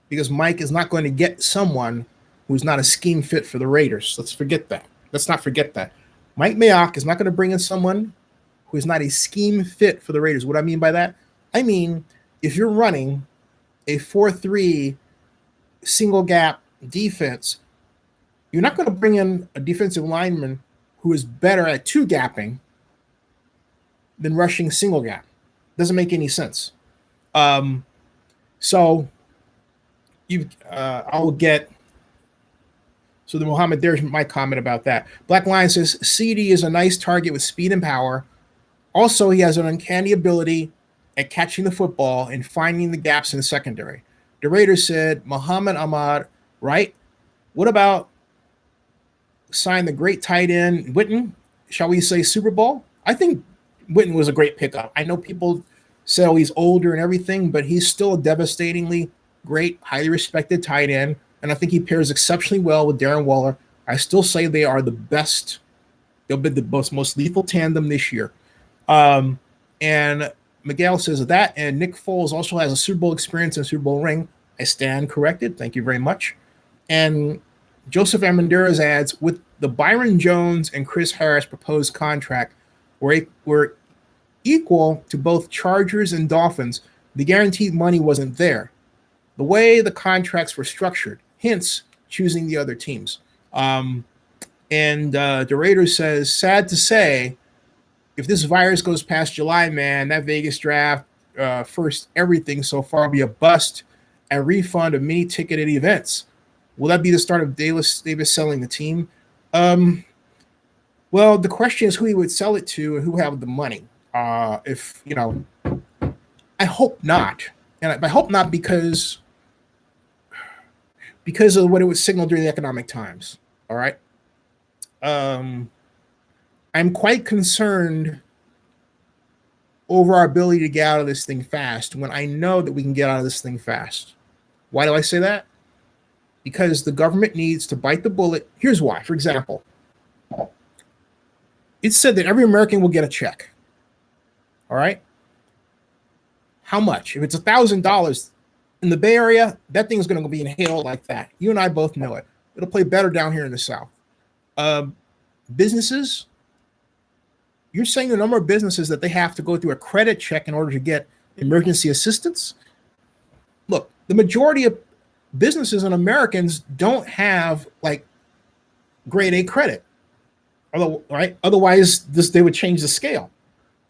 because Mike is not going to get someone who's not a scheme fit for the Raiders. Let's not forget that. Mike Mayock is not going to bring in someone who is not a scheme fit for the Raiders. What I mean by that? I mean, if you're running a 4-3 single gap defense, you're not going to bring in a defensive lineman who is better at 2 gapping than rushing single gap. Doesn't make any sense. So the Mohammed, there's my comment about that. Black Lion says CD is a nice target with speed and power. Also, he has an uncanny ability at catching the football and finding the gaps in the secondary. The Raiders said Muhammad Ahmad, right? What about sign the great tight end Witten? Shall we say Super Bowl? I think Witten was a great pickup. I know people say, oh, he's older and everything, but he's still a devastatingly great, highly respected tight end. And I think he pairs exceptionally well with Darren Waller. I still say they are the best. They'll be the most lethal tandem this year. And Miguel says that, and Nick Foles also has a Super Bowl experience and a Super Bowl ring. I stand corrected. Thank you very much. And Joseph Armendariz adds, with the Byron Jones and Chris Harris proposed contract were equal to both Chargers and Dolphins, the guaranteed money wasn't there. The way the contracts were structured, hence choosing the other teams. And the Raiders says, sad to say, if this virus goes past July, man, that Vegas draft, first everything so far will be a bust and refund of many ticketed events. Will that be the start of Davis selling the team? Well, the question is who he would sell it to and who have the money. If, you know, I hope not. And I hope not because of what it would signal during the economic times. All right. I'm quite concerned over our ability to get out of this thing fast when I know that we can get out of this thing fast. Why do I say that? Because the government needs to bite the bullet. Here's why. For example, it's said that every American will get a check. All right. How much? If it's $1,000 in the Bay Area, that thing's going to be inhaled like that. You and I both know it. It'll play better down here in the South. Businesses, you're saying the number of businesses that they have to go through a credit check in order to get emergency assistance. Look, the majority of businesses and Americans don't have like grade A credit. Right? Otherwise, they would change the scale.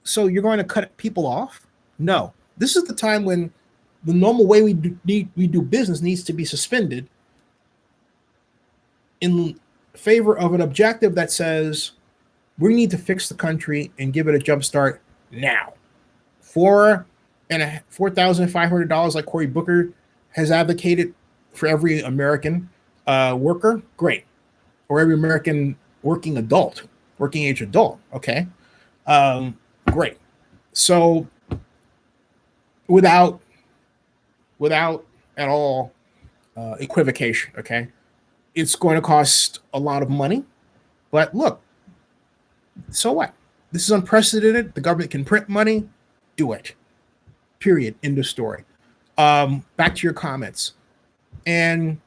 So you're going to cut people off? No. This is the time when the normal way we do business needs to be suspended in favor of an objective that says we need to fix the country and give it a jump start now. $4,500 like Cory Booker has advocated for every American worker, great. Or every American working age adult, okay? Great. So without at all equivocation, okay? It's going to cost a lot of money, but look, so what? This is unprecedented. The government can print money, do it. Period. End of story. Back to your comments. And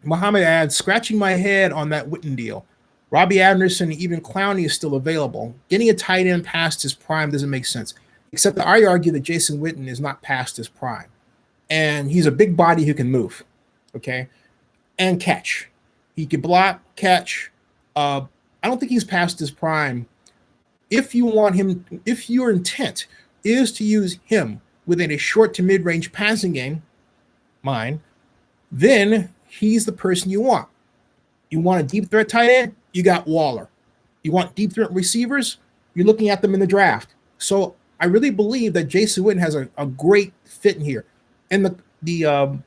Muhammad adds, scratching my head on that Witten deal. Robbie Anderson, even Clowney is still available. Getting a tight end past his prime doesn't make sense, except that I argue that Jason Witten is not past his prime. And he's a big body who can move, okay, and catch. He can block, catch. I don't think he's past his prime. If you want him, if your intent is to use him within a short to mid-range passing game, then he's the person you want. You want a deep threat tight end? You got Waller. You want deep threat receivers? You're looking at them in the draft. So I really believe that Jason Witten has a great fit in here. And the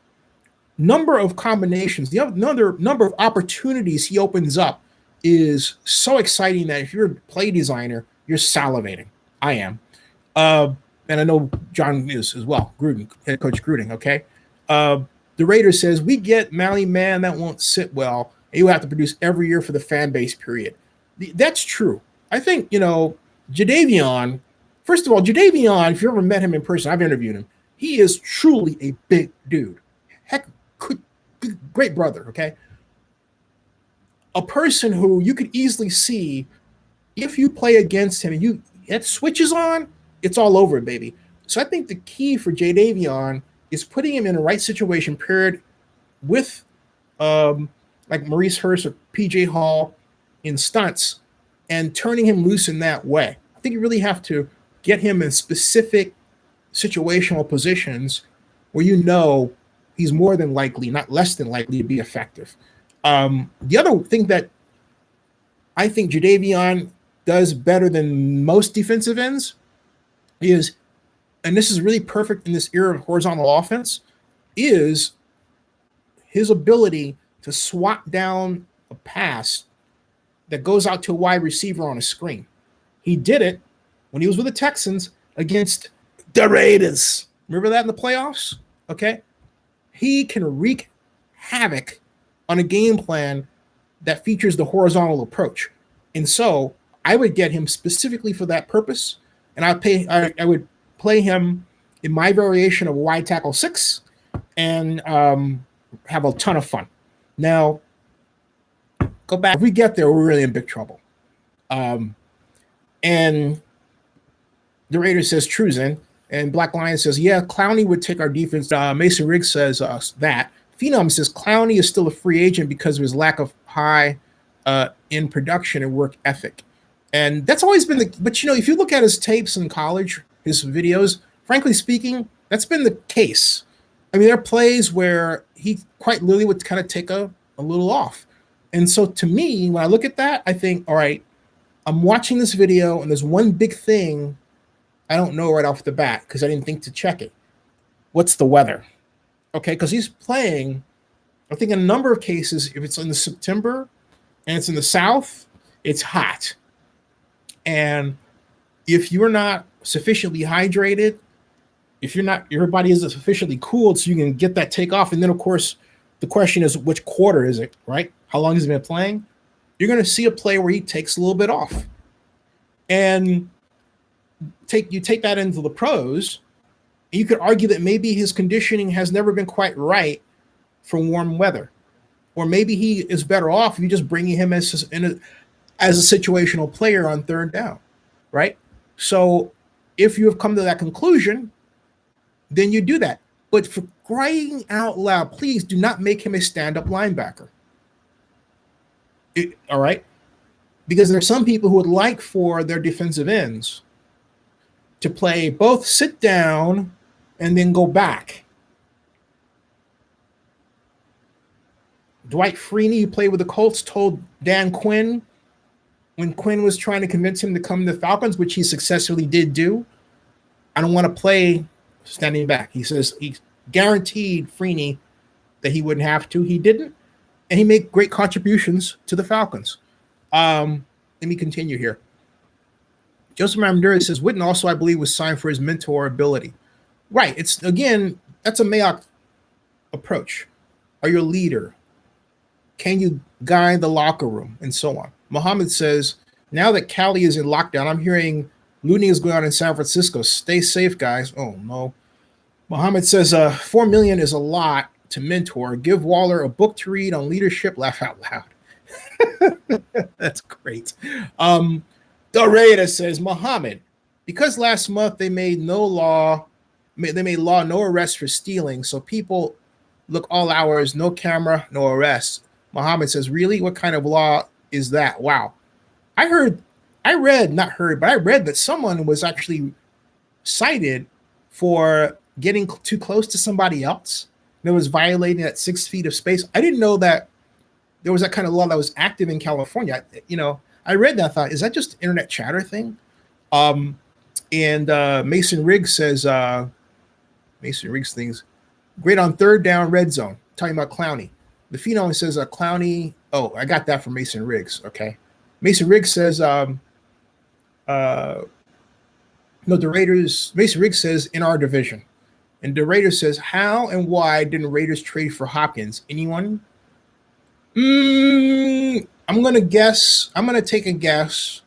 number of combinations, the number of opportunities he opens up is so exciting that if you're a play designer, you're salivating. I am. And I know John is as well, Gruden, head coach Gruden, okay? The Raiders says, we get Mally Man that won't sit well. And you have to produce every year for the fan base, period. That's true. I think, Jadeveon, first of all, Jadeveon, if you ever met him in person, I've interviewed him. He is truly a big dude. Heck, great brother, okay? A person who you could easily see if you play against him and that switches on, it's all over, baby. So I think the key for Jadeveon is putting him in the right situation paired with like Maurice Hurst or PJ Hall in stunts and turning him loose in that way. I think you really have to get him in specific situational positions where he's more than likely, not less than likely, to be effective. The other thing that I think Jadeveon does better than most defensive ends is, and this is really perfect in this era of horizontal offense, is his ability to swat down a pass that goes out to a wide receiver on a screen. He did it when he was with the Texans against the Raiders. Remember that in the playoffs? Okay. He can wreak havoc on a game plan that features the horizontal approach. And so I would get him specifically for that purpose. And I would play him in my variation of wide tackle 6 and have a ton of fun. Now, go back. If we get there, we're really in big trouble. And the Raiders says Truzen, and Black Lion says, yeah, Clowney would take our defense. Mason Riggs says that. Phenom says Clowney is still a free agent because of his lack of high in production and work ethic. And that's always been but you know, if you look at his tapes in college, his videos, frankly speaking, that's been the case. I mean, there are plays where he quite literally would kind of take a little off. And so to me, when I look at that, I think, all right, I'm watching this video and there's one big thing I don't know right off the bat because I didn't think to check it. What's the weather? Okay, because he's playing, I think in a number of cases, if it's in the September and it's in the South, it's hot. And if you're not sufficiently hydrated, if you're not, your body isn't sufficiently cooled so you can get that take off. And then, of course, the question is, which quarter is it, right? How long has he been playing? You're going to see a play where he takes a little bit off. And you take that into the pros, and you could argue that maybe his conditioning has never been quite right for warm weather. Or maybe he is better off if you just bringing him as a situational player on third down, right? So if you have come to that conclusion, then you do that. But for crying out loud, please do not make him a stand-up linebacker. All right? Because there are some people who would like for their defensive ends to play both sit down and then go back. Dwight Freeney, who played with the Colts, told Dan Quinn when Quinn was trying to convince him to come to the Falcons, which he successfully did do, I don't want to play standing back. He says he guaranteed Freeney that he wouldn't have to. He didn't, and he made great contributions to the Falcons. Let me continue here. Joseph Ramirez says Witten also, I believe, was signed for his mentor ability. Right. It's, again, that's a Mayock approach. Are you a leader? Can you guide the locker room? And so on. Muhammad says, now that Cali is in lockdown, I'm hearing Looney is going on in San Francisco. Stay safe, guys. Oh, no. Muhammad says, $4 million is a lot to mentor. Give Waller a book to read on leadership. Laugh out loud. That's great. Doreda says, Muhammad, because last month they made law no arrest for stealing, so people look all hours, no camera, no arrest. Muhammad says, really? What kind of law is that? Wow. I read that someone was actually cited for getting too close to somebody else that was violating that 6 feet of space. I didn't know that there was that kind of law that was active in California. You know, I read that, I thought, is that just internet chatter thing? And Mason Riggs says, Mason Riggs things, great on third down red zone, talking about Clowney. The Phenom says Clowney, oh, I got that from Mason Riggs, okay. Mason Riggs says, no, the Raiders, Mason Riggs says, in our division. And the Raiders says, how and why didn't Raiders trade for Hopkins? Anyone? I'm going to take a guess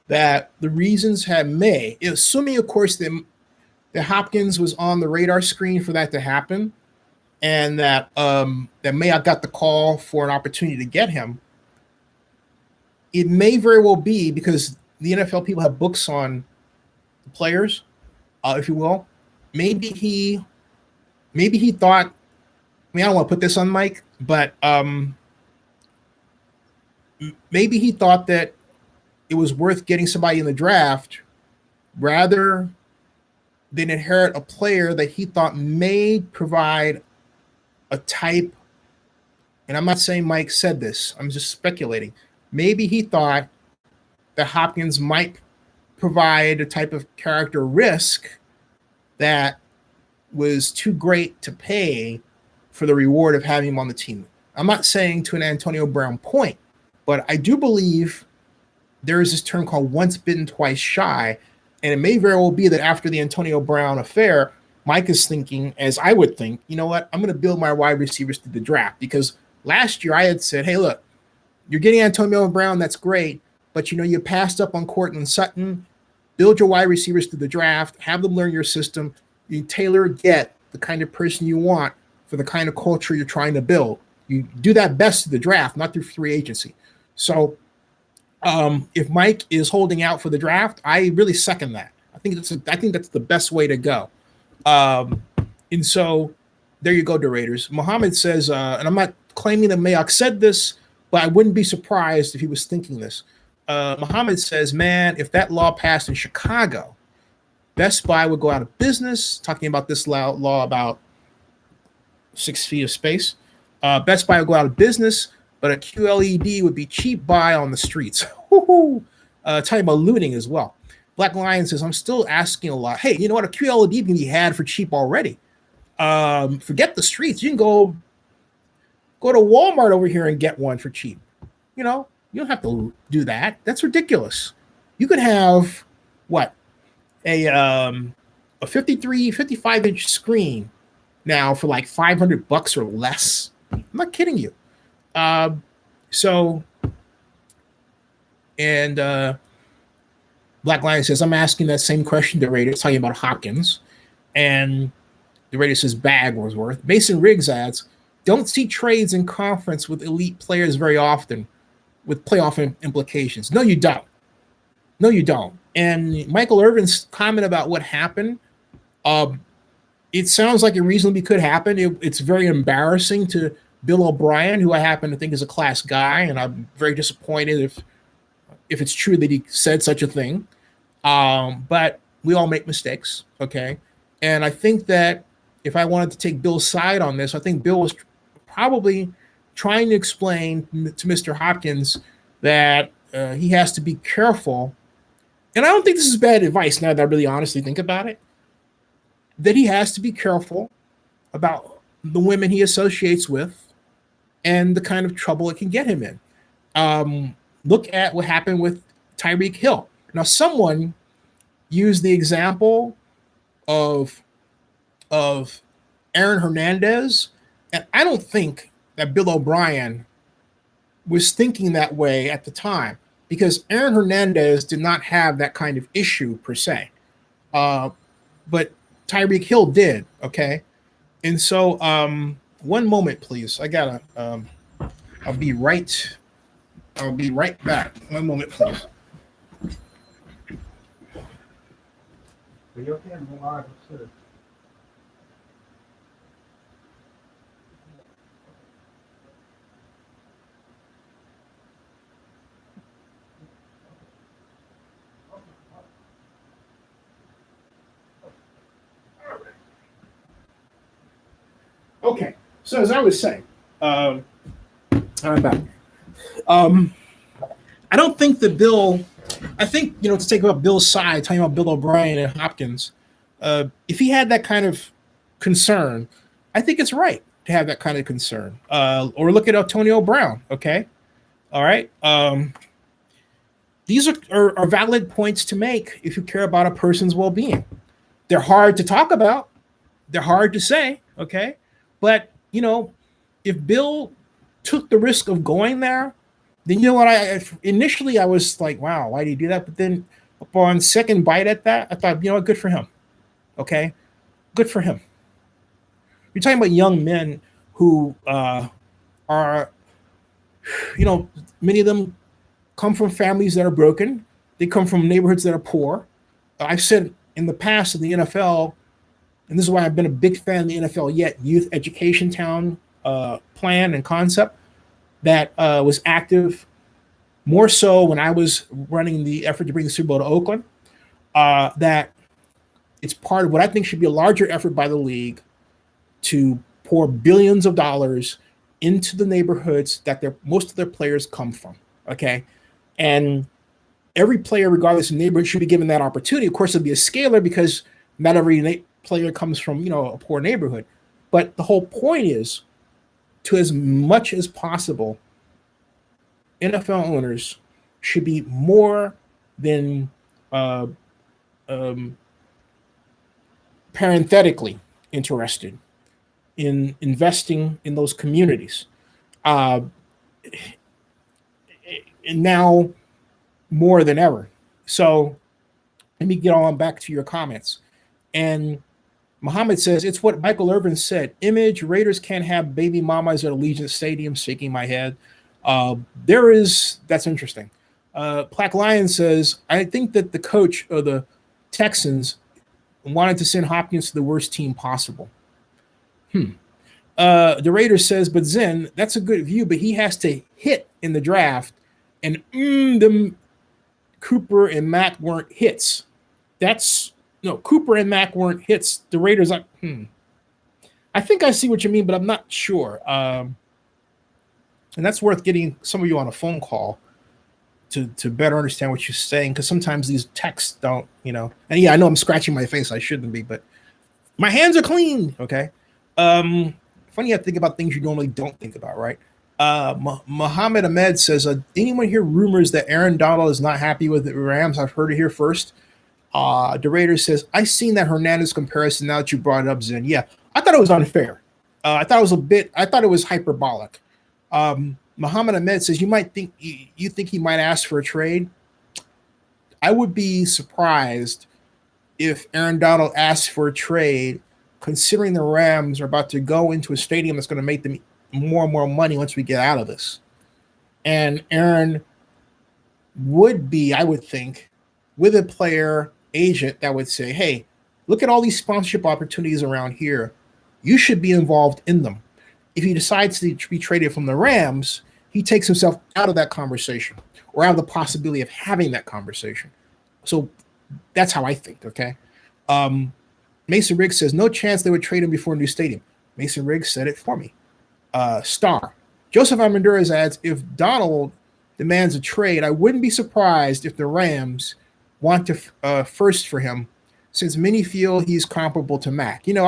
that the reasons assuming, of course, that Hopkins was on the radar screen for that to happen, and that Mayock got the call for an opportunity to get him. It may very well be because the NFL people have books on the players, if you will. Maybe he thought, I mean, I don't want to put this on Mike, but maybe he thought that it was worth getting somebody in the draft rather than inherit a player that he thought may provide a type, and I'm not saying Mike said this, I'm just speculating. Maybe he thought that Hopkins might provide a type of character risk that was too great to pay for the reward of having him on the team. I'm not saying to an Antonio Brown point, but I do believe there is this term called once bitten, twice shy. And it may very well be that after the Antonio Brown affair, Mike is thinking, as I would think, you know what, I'm going to build my wide receivers through the draft. Because last year I had said, hey, look, you're getting Antonio Brown, that's great. But, you know, you passed up on Courtland Sutton. Build your wide receivers through the draft. Have them learn your system. You get the kind of person you want for the kind of culture you're trying to build. You do that best through the draft, not through free agency. So if Mike is holding out for the draft, I really second that. I think that's the best way to go. And so there you go, the Raiders. Muhammad says, and I'm not claiming that Mayock said this, but I wouldn't be surprised if he was thinking this. Muhammad says, man, if that law passed in Chicago, Best Buy would go out of business. Talking about this law about 6 feet of space. Best Buy would go out of business, but a QLED would be cheap buy on the streets. Talking about looting as well. Black Lion says, I'm still asking a lot. Hey, you know what? A QLED can be had for cheap already. Forget the streets. You can go to Walmart over here and get one for cheap. You know, you don't have to do that. That's ridiculous. You could have what? A 55-inch screen now for like $500 or less. I'm not kidding you. Black Lion says, I'm asking that same question to Raiders, talking about Hopkins. And the Raiders says bag was worth. Mason Riggs adds, don't see trades in conference with elite players very often with playoff implications. No, you don't. No, you don't. And Michael Irvin's comment about what happened, it sounds like it reasonably could happen. It's very embarrassing to Bill O'Brien, who I happen to think is a class guy, and I'm very disappointed if it's true that he said such a thing. But we all make mistakes, okay? And I think that if I wanted to take Bill's side on this, I think Bill was probably trying to explain to Mr. Hopkins that he has to be careful. And I don't think this is bad advice now that I really honestly think about it, that he has to be careful about the women he associates with and the kind of trouble it can get him in. Look at what happened with Tyreek Hill. Now, someone used the example of Aaron Hernandez, and I don't think that Bill O'Brien was thinking that way at the time, because Aaron Hernandez did not have that kind of issue per se. But Tyreek Hill did, okay? And so one moment, please. I'll be right back. One moment, please. Okay, so as I was saying, I'm back. I don't think that Bill, I think, to take about Bill's side, talking about Bill O'Brien and Hopkins, if he had that kind of concern, I think it's right to have that kind of concern. Or look at Antonio Brown, okay? All right? These are valid points to make if you care about a person's well-being. They're hard to talk about. They're hard to say, okay? But, if Bill took the risk of going there, then you know what? Initially I was like, wow, why did he do that? But then upon second bite at that, I thought, good for him. Okay? Good for him. You're talking about young men who are, many of them come from families that are broken. They come from neighborhoods that are poor. I've said in the past in the NFL, and this is why I've been a big fan of the NFL Youth Education Town plan and concept that was active more so when I was running the effort to bring the Super Bowl to Oakland, that it's part of what I think should be a larger effort by the league to pour billions of dollars into the neighborhoods that most of their players come from, okay? And every player, regardless of neighborhood, should be given that opportunity. Of course, it'll be a scalar because not every player comes from, a poor neighborhood. But the whole point is, to as much as possible, NFL owners should be more than parenthetically interested in investing in those communities. And now more than ever. So let me get on back to your comments. And Muhammad says, it's what Michael Irvin said. Image, Raiders can't have baby mamas at Allegiant Stadium, shaking my head. That's interesting. Black Lion says, I think that the coach of the Texans wanted to send Hopkins to the worst team possible. The Raiders says, but Zen, that's a good view, but he has to hit in the draft, and them Cooper and Mack weren't hits. Cooper and Mack weren't hits. The Raiders are. I think I see what you mean, but I'm not sure. And that's worth getting some of you on a phone call to better understand what you're saying, because sometimes these texts don't, And yeah, I know I'm scratching my face. I shouldn't be, but my hands are clean. Okay. Funny, I think about things you normally don't think about, right? Muhammad Ahmed says, anyone hear rumors that Aaron Donald is not happy with the Rams? I've heard it here first. The Raiders says, I seen that Hernandez comparison now that you brought it up, Zen. Yeah, I thought it was unfair. I thought it was hyperbolic. Muhammad Ahmed says, you think he might ask for a trade? I would be surprised if Aaron Donald asked for a trade, considering the Rams are about to go into a stadium that's going to make them more and more money once we get out of this. And Aaron would be, I would think, with a player agent that would say, hey, look at all these sponsorship opportunities around here. You should be involved in them. If he decides to be traded from the Rams, he takes himself out of that conversation, or out of the possibility of having that conversation. So that's how I think, okay? Mason Riggs says, no chance they would trade him before a new stadium. Mason Riggs said it for me. Star. Joseph Armendariz adds, if Donald demands a trade, I wouldn't be surprised if the Rams want to first for him, since many feel he's comparable to Mack. Hey,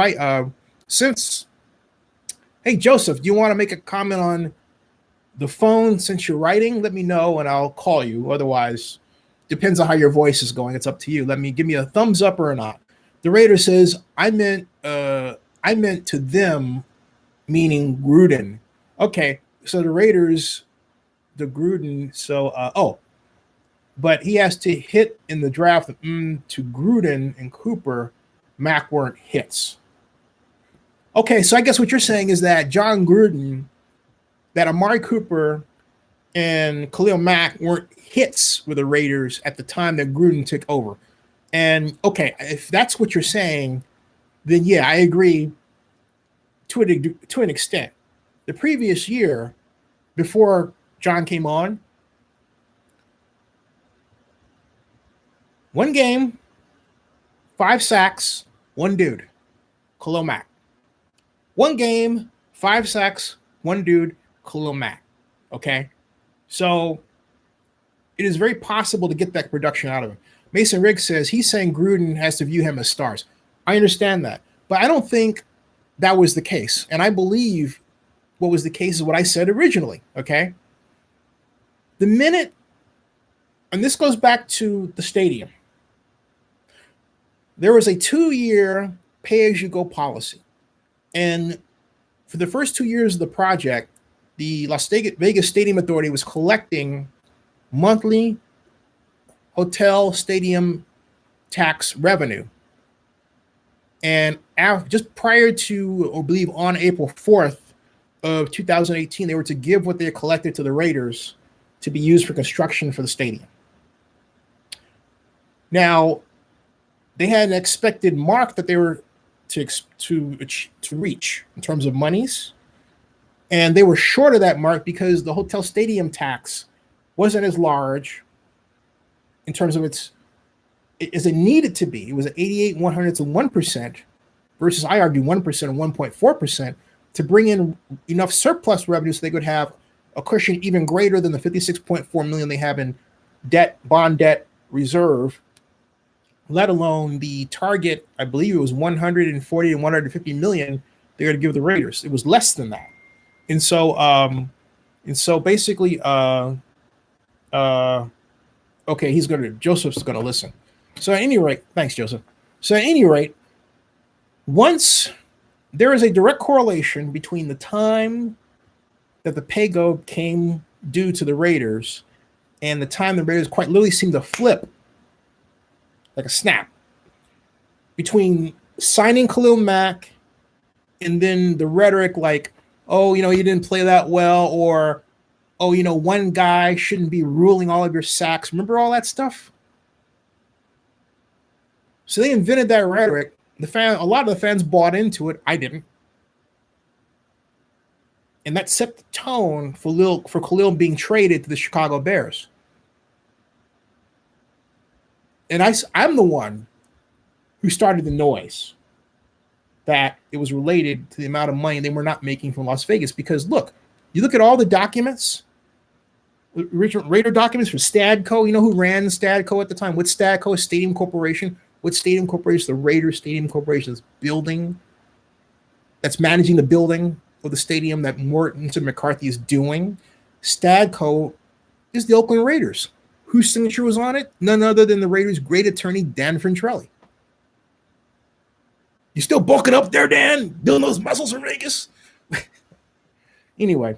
Joseph, do you want to make a comment on the phone since you're writing? Let me know and I'll call you. Otherwise, depends on how your voice is going. It's up to you. Give me a thumbs up or not. The Raider says, I meant to them, meaning Gruden. Okay, so the Raiders, the Gruden, but he has to hit in the draft to Gruden and Cooper. Mack weren't hits. Okay, so I guess what you're saying is that John Gruden, that Amari Cooper and Khalil Mack weren't hits with the Raiders at the time that Gruden took over. And okay, if that's what you're saying, then yeah, I agree to an extent. The previous year, before John came on, one game, 5 sacks, one dude, Khalil Mack. One game, 5 sacks, one dude, Khalil Mack. Okay? So it is very possible to get that production out of him. Mason Riggs says he's saying Gruden has to view him as stars. I understand that. But I don't think that was the case. And I believe what was the case is what I said originally. Okay? The minute, and this goes back to the stadium, there was a 2-year pay-as-you-go policy. And for the first 2 years of the project, the Las Vegas Stadium Authority was collecting monthly hotel stadium tax revenue. And just prior to, I believe, on April 4th of 2018, they were to give what they collected to the Raiders to be used for construction for the stadium. Now, they had an expected mark that they were to reach in terms of monies, and they were short of that mark because the hotel stadium tax wasn't as large in terms of as it needed to be. It was at 1% versus, I argue, 1% or 1.4% to bring in enough surplus revenue so they could have a cushion even greater than the $56.4 million they have in bond debt reserve, let alone the target. I believe it was 140 and 150 million they're going to give the Raiders. It was less than that. And so basically, okay, Joseph's going to listen. So at any rate, thanks, Joseph. So at any rate, once there is a direct correlation between the time that the pay go came due to the Raiders and the time the Raiders quite literally seemed to flip like a snap between signing Khalil Mack and then the rhetoric like, oh, you didn't play that well, or oh, one guy shouldn't be ruling all of your sacks. Remember all that stuff? So they invented that rhetoric. A lot of the fans bought into it. I didn't. And that set the tone for Khalil being traded to the Chicago Bears. And I'm the one who started the noise that it was related to the amount of money they were not making from Las Vegas. Because look, you look at all the documents, Raider documents for Stadco. You know who ran Stadco at the time? What Stadco? Stadium Corporation. What Stadium Corporation? The Raiders Stadium Corporation's building that's managing the building of the stadium that Mortensen McCarthy is doing. Stadco is the Oakland Raiders. Whose signature was on it? None other than the Raiders' great attorney, Dan Ventrelli. You still bulking up there, Dan? Building those muscles for Vegas? Anyway,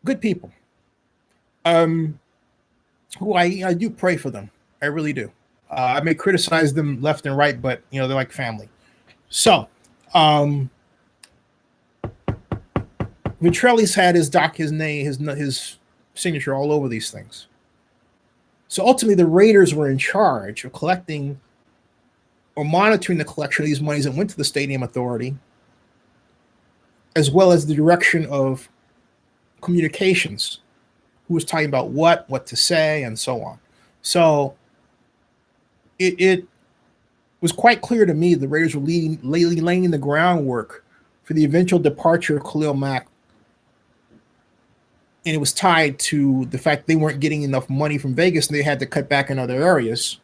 good people. Who I do pray for them. I really do. I may criticize them left and right, but they're like family. So, Ventrelli's had his name, his signature all over these things. So ultimately, the Raiders were in charge of collecting or monitoring the collection of these monies that went to the stadium authority, as well as the direction of communications, who was talking about what to say, and so on. So it was quite clear to me the Raiders were laying the groundwork for the eventual departure of Khalil Mack. And it was tied to the fact they weren't getting enough money from Vegas and they had to cut back in other areas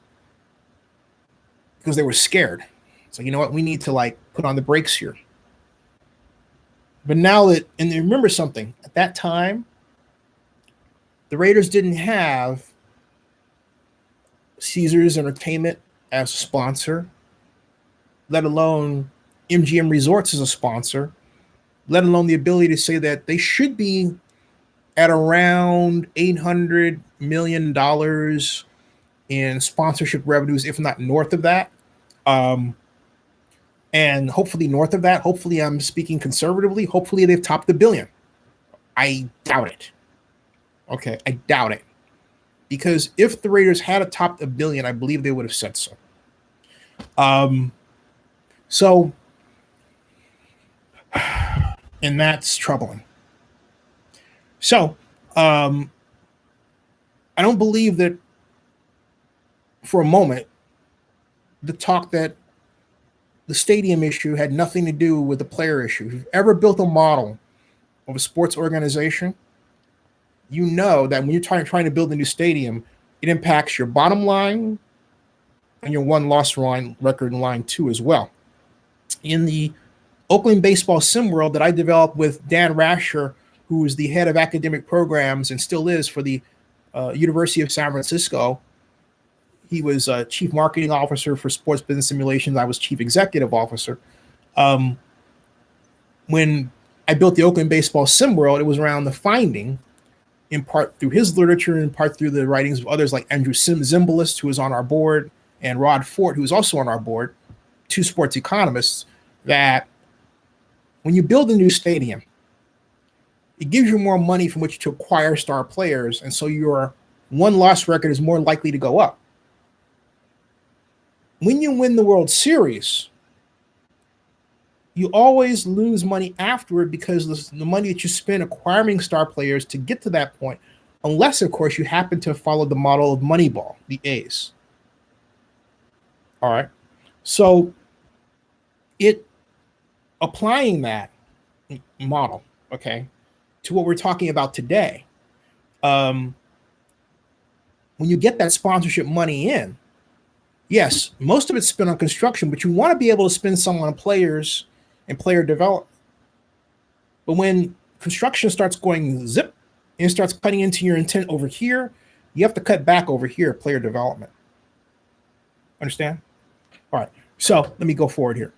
because they were scared. So, you know what? We need to put on the brakes here. But now and remember something, at that time, the Raiders didn't have Caesars Entertainment as a sponsor, let alone MGM Resorts as a sponsor, let alone the ability to say that they should be at around $800 million in sponsorship revenues, if not north of that. And hopefully north of that. Hopefully, I'm speaking conservatively. Hopefully, they've topped the billion. I doubt it. Okay, I doubt it. Because if the Raiders had topped $1 billion, I believe they would have said so. And that's troubling. So, I don't believe that for a moment the talk that the stadium issue had nothing to do with the player issue. If you've ever built a model of a sports organization, you know that when you're trying to build a new stadium, it impacts your bottom line and your win-loss record in line 2 as well. In the Oakland baseball sim world that I developed with Dan Rasher, who was the head of academic programs and still is for the University of San Francisco. He was chief marketing officer for sports business simulations. I was chief executive officer. When I built the Oakland baseball sim world, it was around the finding, in part through his literature, in part through the writings of others like Andrew Zimbalist, who was on our board, and Rod Fort, who was also on our board, 2 sports economists, that when you build a new stadium, it gives you more money from which to acquire star players, and so your win-loss record is more likely to go up. When you win the World Series, you always lose money afterward because the money that you spend acquiring star players to get to that point, unless, of course, you happen to follow the model of Moneyball, the A's. All right. So applying that model, okay, to what we're talking about today, when you get that sponsorship money in, yes, most of it's spent on construction, but you want to be able to spend some on players and player development. But when construction starts going zip and it starts cutting into your intent over here, you have to cut back over here, player development. Understand? All right. So let me go forward here.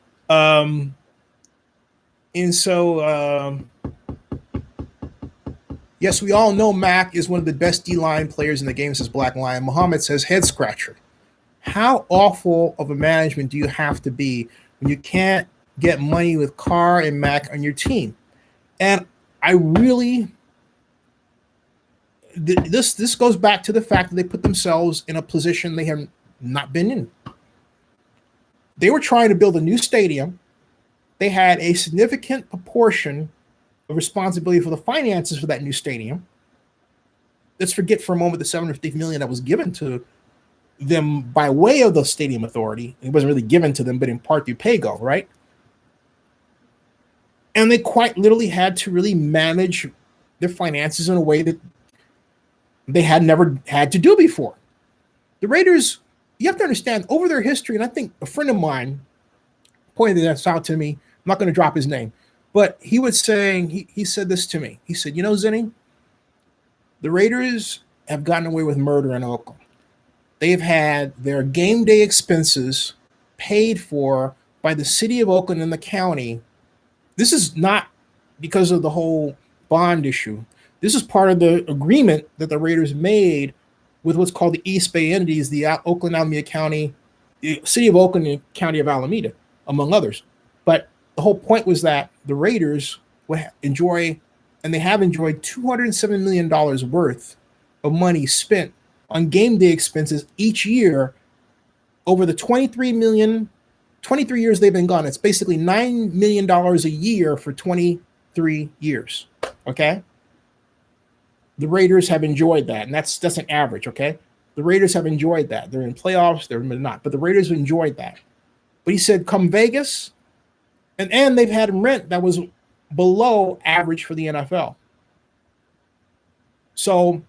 Yes, we all know Mack is one of the best D-line players in the game since Black Lion. Muhammad says head scratcher. How awful of a management do you have to be when you can't get money with Carr and Mack on your team? And I really this goes back to the fact that they put themselves in a position they have not been in. They were trying to build a new stadium. They had a significant proportion of responsibility for the finances for that new stadium. Let's forget for a moment the $750 million that was given to them by way of the stadium authority. It wasn't really given to them, but in part through PayGo, right? And they quite literally had to really manage their finances in a way that they had never had to do before. The Raiders, you have to understand, over their history, and I think a friend of mine pointed this out to me. I'm not going to drop his name, but he was saying, he said this to me. He said, you know, Zennie, the Raiders have gotten away with murder in Oakland. They've had their game day expenses paid for by the city of Oakland and the county. This is not because of the whole bond issue. This is part of the agreement that the Raiders made with what's called the East Bay entities, the Oakland, Alameda County, the city of Oakland and county of Alameda, among others. But the whole point was that the Raiders would enjoy, and they have enjoyed, $207 million worth of money spent on game day expenses each year over the 23 years they've been gone. It's basically $9 million a year for 23 years. Okay. The Raiders have enjoyed that. And that's an average. Okay. The Raiders have enjoyed that. They're in playoffs. They're not, but the Raiders have enjoyed that. But he said, come Vegas, and they've had rent that was below average for the NFL. So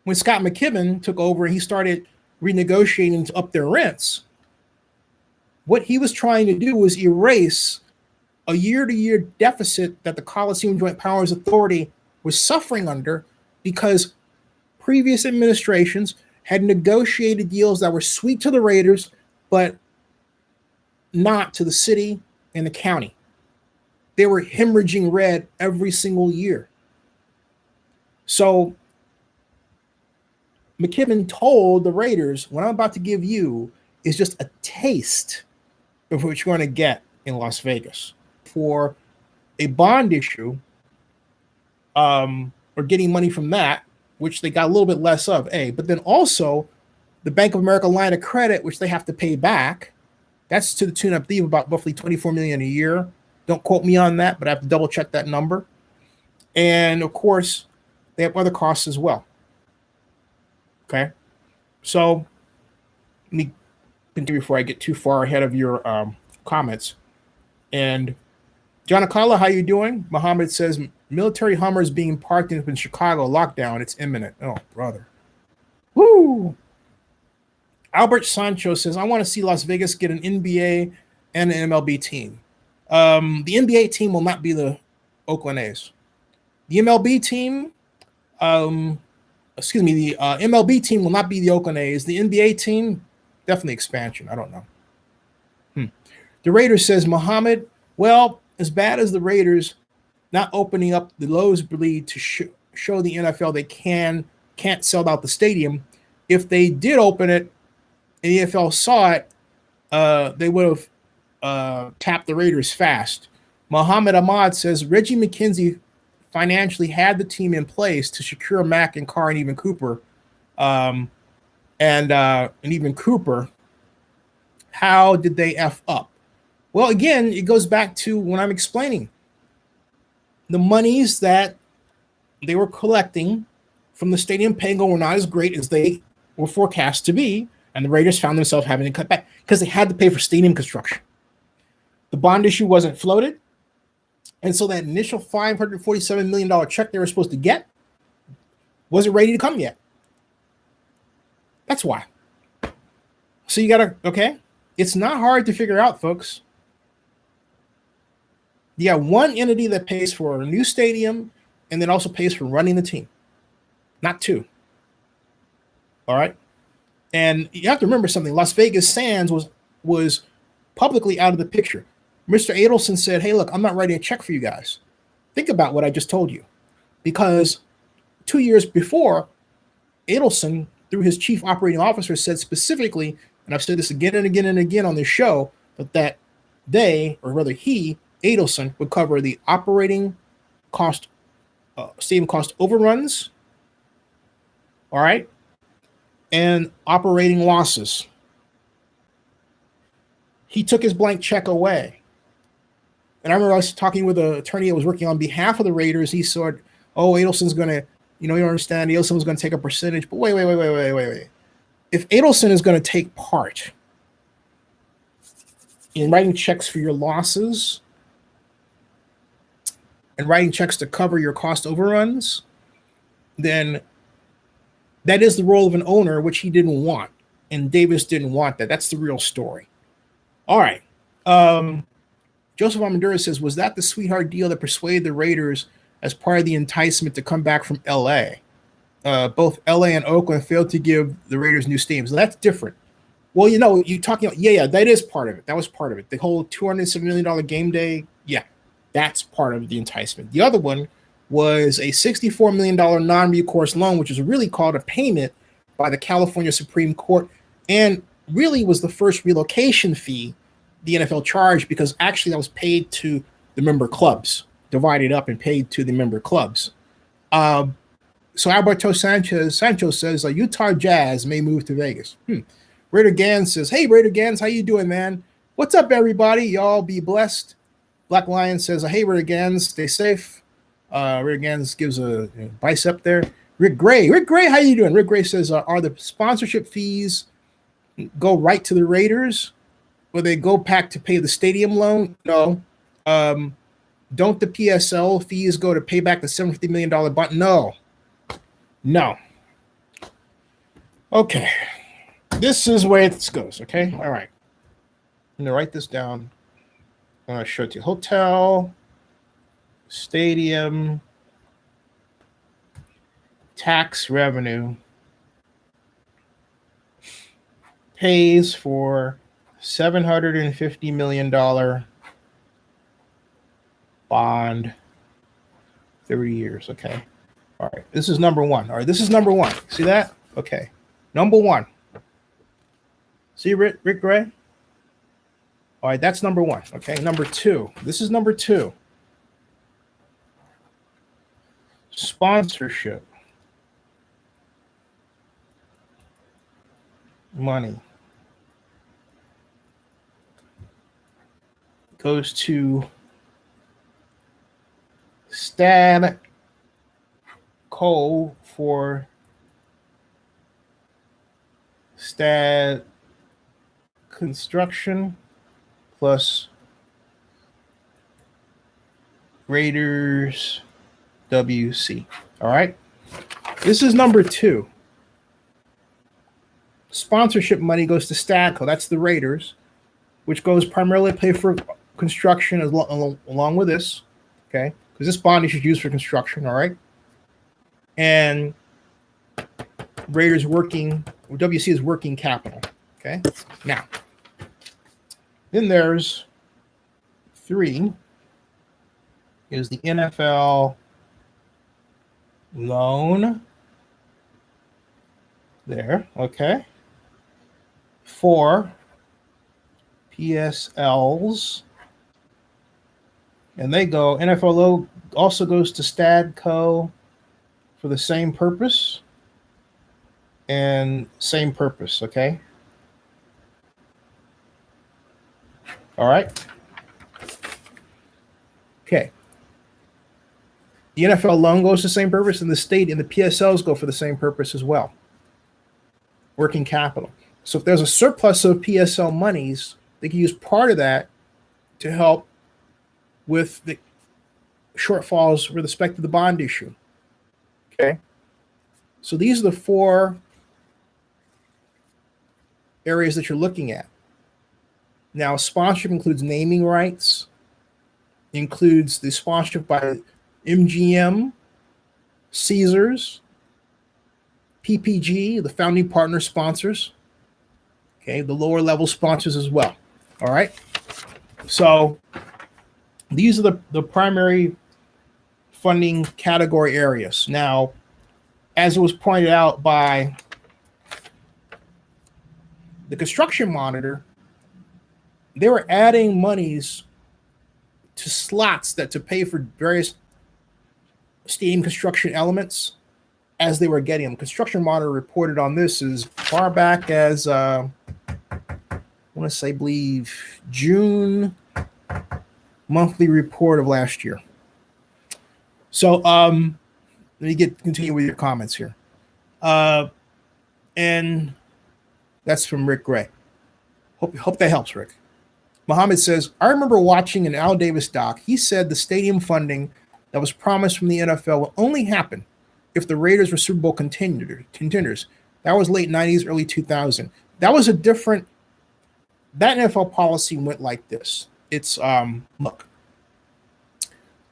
when Scott McKibben took over and he started renegotiating to up their rents, what he was trying to do was erase a year-to-year deficit that the Coliseum Joint Powers Authority was suffering under because previous administrations had negotiated deals that were sweet to the Raiders, but not to the city and the county. They were hemorrhaging red every single year. So McKibben told the Raiders, what I'm about to give you is just a taste of what you're going to get in Las Vegas for a bond issue, or getting money from that, which they got a little bit less of, but then also the Bank of America line of credit, which they have to pay back. That's to the tune, I believe, about roughly $24 million a year. Don't quote me on that, but I have to double check that number. And of course, they have other costs as well. Okay, so let me continue before I get too far ahead of your comments. And John Akala, how you doing? Muhammad says military Hummers being parked in Chicago lockdown. It's imminent. Oh, brother. Woo! Albert Sancho says, I want to see Las Vegas get an NBA and an MLB team. The NBA team will not be the Oakland A's. The MLB team, the MLB team will not be the Oakland A's. The NBA team, definitely expansion. I don't know. The Raiders says, Muhammad, well, as bad as the Raiders not opening up the nosebleed to show the NFL they can't sell out the stadium, if they did open it and the NFL saw it, they would have tapped the Raiders fast. Muhammad Ahmad says Reggie McKenzie financially had the team in place to secure Mack and Carr and even Cooper, and even Cooper. How did they F up? Well, again, it goes back to when I'm explaining the monies that they were collecting from the stadium paygo were not as great as they were forecast to be, and the Raiders found themselves having to cut back because they had to pay for stadium construction. The bond issue wasn't floated, and so that initial $547 million check they were supposed to get wasn't ready to come yet. That's why. So you gotta, okay? It's not hard to figure out, folks. You got one entity that pays for a new stadium and then also pays for running the team, not two. All right. And you have to remember something. Las Vegas Sands was publicly out of the picture. Mr. Adelson said, hey, look, I'm not writing a check for you guys. Think about what I just told you. Because 2 years before, Adelson, through his chief operating officer, said specifically, and I've said this again and again and again on this show, but that they, or rather he, Adelson, would cover the operating stadium cost overruns, all right, and operating losses. He took his blank check away. And I remember I was talking with an attorney that was working on behalf of the Raiders. He said, oh, Adelson's going to, you don't understand. Adelson was going to take a percentage. But wait. If Adelson is going to take part in writing checks for your losses and writing checks to cover your cost overruns, then that is the role of an owner, which he didn't want. And Davis didn't want that. That's the real story. All right. Joseph Amandura says, was that the sweetheart deal that persuaded the Raiders as part of the enticement to come back from LA? Both LA and Oakland failed to give the Raiders new stadiums. So that's different. Well, you're talking about, yeah, that is part of it. That was part of it. The whole $270 million game day, yeah, that's part of the enticement. The other one was a $64 million non-recourse loan, which is really called a payment by the California Supreme Court, and really was the first relocation fee the NFL charged, because actually that was paid to the member clubs, divided up and paid to the member clubs. So Alberto Sancho says Utah Jazz may move to Vegas. Raider Gans says, hey, Raider Gans, how you doing, man? What's up, everybody? Y'all be blessed. Black Lion says, hey, Raider Gans, stay safe. Raider Gans gives a bicep there. Rick Gray, how you doing? Rick Gray says, are the sponsorship fees go right to the Raiders? Will they go back to pay the stadium loan? No. Don't the PSL fees go to pay back the $750 million bond? No. Okay. This is where it goes, okay? All right. I'm going to write this down. I'm going to show it to you. Hotel, stadium, tax revenue pays for $750 million bond, 30 years. Okay. All right. This is number one. All right. This is number one. See that? Okay. Number one. See Rick Gray? All right. That's number one. Okay. Number two. This is number two. Sponsorship. Money goes to Stad Co for Stad construction plus Raiders WC. All right. This is number two. Sponsorship money goes to Stadco. That's the Raiders, which goes primarily to pay for construction along with this, okay? Because this bond is used for construction, all right? And Raiders WC is working capital, okay? Now, then there's three is the NFL loan there, okay? 4 PSLs, and they go, NFL loan also goes to Stadco for the same purpose and same purpose, okay? All right. Okay. The NFL loan goes to the same purpose, and the state and the PSLs go for the same purpose as well. Working capital. So if there's a surplus of PSL monies, they can use part of that to help with the shortfalls with respect to the bond issue. Okay. So these are the 4 areas that you're looking at. Now, sponsorship includes naming rights, includes the sponsorship by MGM, Caesars, PPG, the founding partner sponsors, okay, the lower level sponsors as well. All right. So these are the primary funding category areas. Now, as it was pointed out by the construction monitor, they were adding monies to slots that to pay for various stadium construction elements as they were getting them. Construction Monitor reported on this as far back as I want to say, I believe June monthly report of last year. So let me continue with your comments here. And that's from Rick Gray. Hope that helps, Rick. Mohammed says, I remember watching an Al Davis doc. He said the stadium funding that was promised from the NFL will only happen if the Raiders were Super Bowl contenders. That was late 90s, early 2000. That was a different, that NFL policy went like this. It's, look,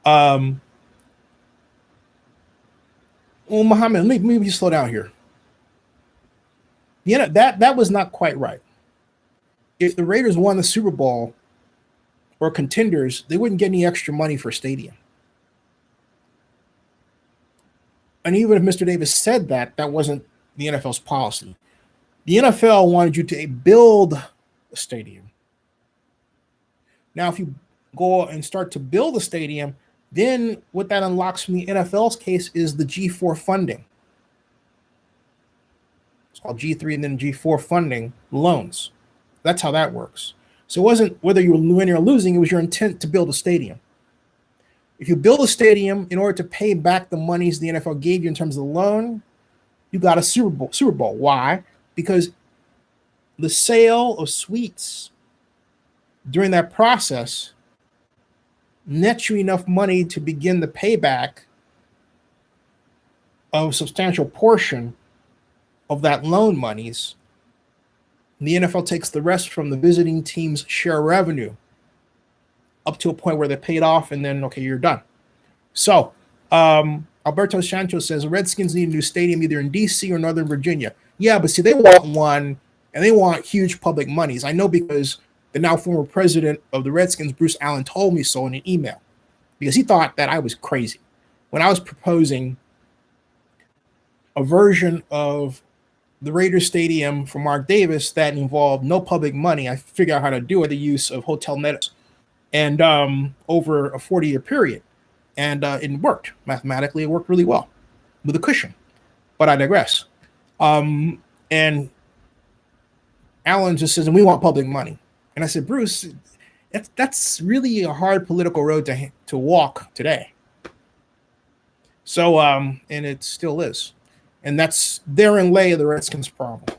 well, Mohammed, let me slow down here. That was not quite right. If the Raiders won the Super Bowl or contenders, they wouldn't get any extra money for a stadium. And even if Mr. Davis said that, that wasn't the NFL's policy. The NFL wanted you to build a stadium. Now, if you go and start to build a stadium, then what that unlocks from the NFL's case is the G4 funding. It's called G3 and then G4 funding loans. That's how that works. So it wasn't whether you were winning or losing, it was your intent to build a stadium. If you build a stadium in order to pay back the monies the NFL gave you in terms of the loan, you got a Super Bowl. Why? Because the sale of suites during that process nets you enough money to begin the payback of a substantial portion of that loan monies. The NFL takes the rest from the visiting team's share revenue up to a point where they're paid off, and then, okay, you're done. So, Alberto Sancho says, the Redskins need a new stadium either in D.C. or Northern Virginia. Yeah, but see, they want one, and they want huge public monies. I know because the now former president of the Redskins, Bruce Allen, told me so in an email because he thought that I was crazy when I was proposing a version of the Raiders Stadium for Mark Davis that involved no public money. I figured out how to do it, the use of hotel nets, and over a 40-year period. And it worked. Mathematically, it worked really well with a cushion. But I digress. And Allen just says, and we want public money. And I said, Bruce, that's really a hard political road to walk today. So, and it still is. And that's therein lay the Redskins' problem.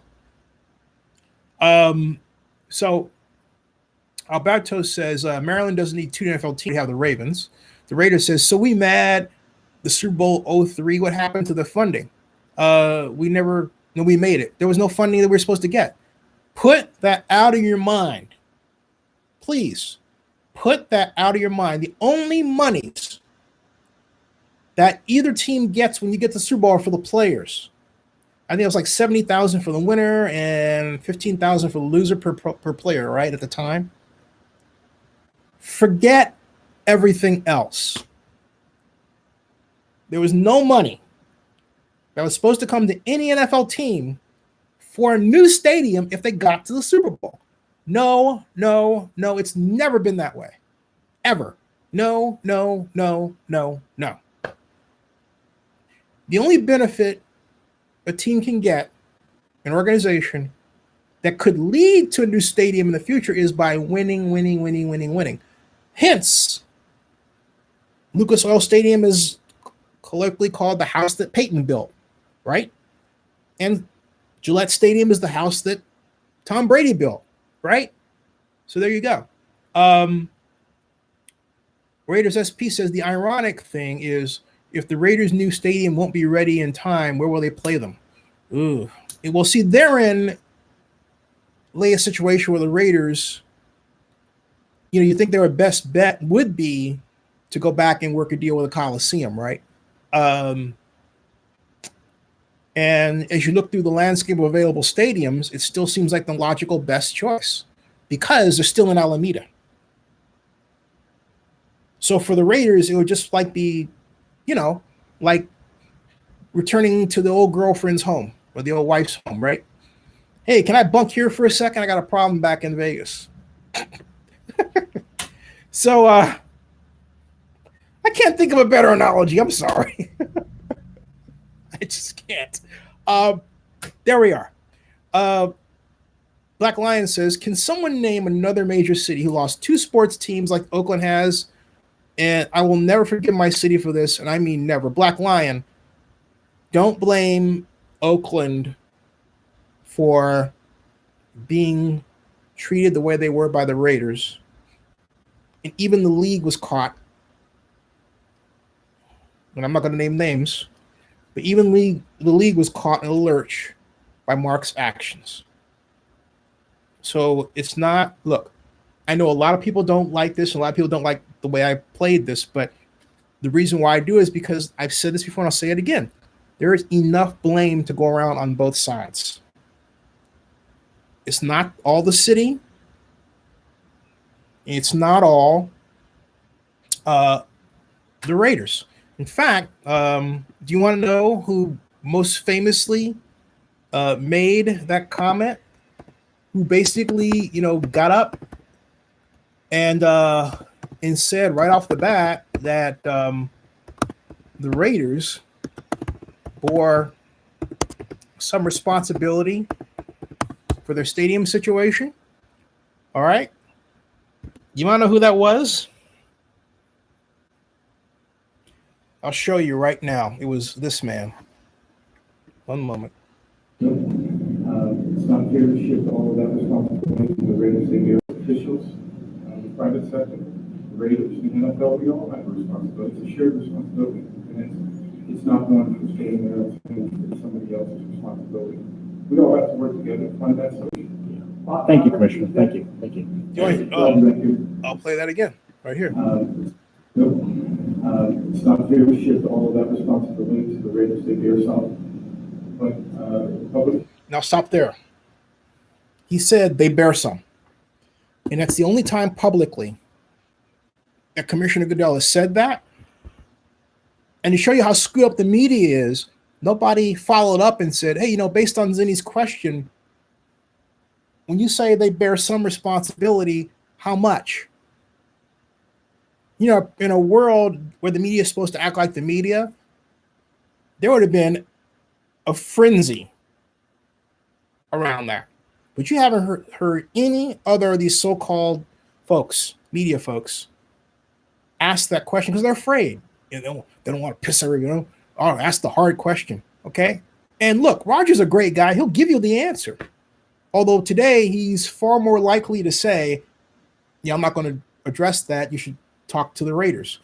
So Alberto says, Maryland doesn't need two NFL teams to have the Ravens. The Raiders says, so we mad the Super Bowl 03, what happened to the funding? We made it. There was no funding that we were supposed to get. Put that out of your mind. Please, put that out of your mind. The only monies that either team gets when you get the Super Bowl are for the players. I think it was like $70,000 for the winner and $15,000 for the loser per player, right, at the time. Forget everything else. There was no money that was supposed to come to any NFL team for a new stadium if they got to the Super Bowl. No, it's never been that way. Ever. No. The only benefit a team can get, an organization, that could lead to a new stadium in the future is by winning. Hence, Lucas Oil Stadium is colloquially called the house that Peyton built, right? And Gillette Stadium is the house that Tom Brady built, right? So there you go. Raiders SP says the ironic thing is if the Raiders' new stadium won't be ready in time, where will they play them? Ooh. Well, see, therein lay a situation where the Raiders, you think their best bet would be to go back and work a deal with a Coliseum, right? And as you look through the landscape of available stadiums, it still seems like the logical best choice because they're still in Alameda. So for the Raiders, it would just like be, like returning to the old girlfriend's home or the old wife's home, right? Hey, can I bunk here for a second? I got a problem back in Vegas. So I can't think of a better analogy. I'm sorry. I just can't. There we are. Black Lion says, can someone name another major city who lost 2 sports teams like Oakland has? And I will never forgive my city for this, and I mean never. Black Lion, don't blame Oakland for being treated the way they were by the Raiders. And even the league was caught, and I'm not going to name names, but even the league was caught in a lurch by Mark's actions. So it's not, look, I know a lot of people don't like this, and a lot of people don't like the way I played this, but the reason why I do is because I've said this before and I'll say it again. There is enough blame to go around on both sides. It's not all the city. It's not all the Raiders. In fact, do you want to know who most famously made that comment? Who basically, got up and said right off the bat that the Raiders bore some responsibility for their stadium situation. All right. You want to know who that was? I'll show you right now. It was this man. One moment. It's not fair to shift all of that responsibility to the Raiders. They are officials, the private sector, the Raiders, the NFL. We all have a responsibility. It's a shared responsibility, and it's not one from staying there. It's somebody else's responsibility. We all have to work together to find that solution. Thank you, Commissioner. Thank you. Thank you. I'll play that again right here. It's not fair to shift all of that responsibility to the Raiders. They bear some, but public. Now stop there. He said they bear some. And that's the only time publicly that Commissioner Goodell has said that. And to show you how screwed up the media is, nobody followed up and said, hey, based on Zennie's question, when you say they bear some responsibility, how much? In a world where the media is supposed to act like the media, there would have been a frenzy around that. But you haven't heard any other of these so-called folks, media folks, ask that question because they're afraid. They don't want to piss everyone. Ask the hard question, okay? And look, Roger's a great guy. He'll give you the answer. Although today he's far more likely to say, I'm not going to address that. You should talk to the Raiders.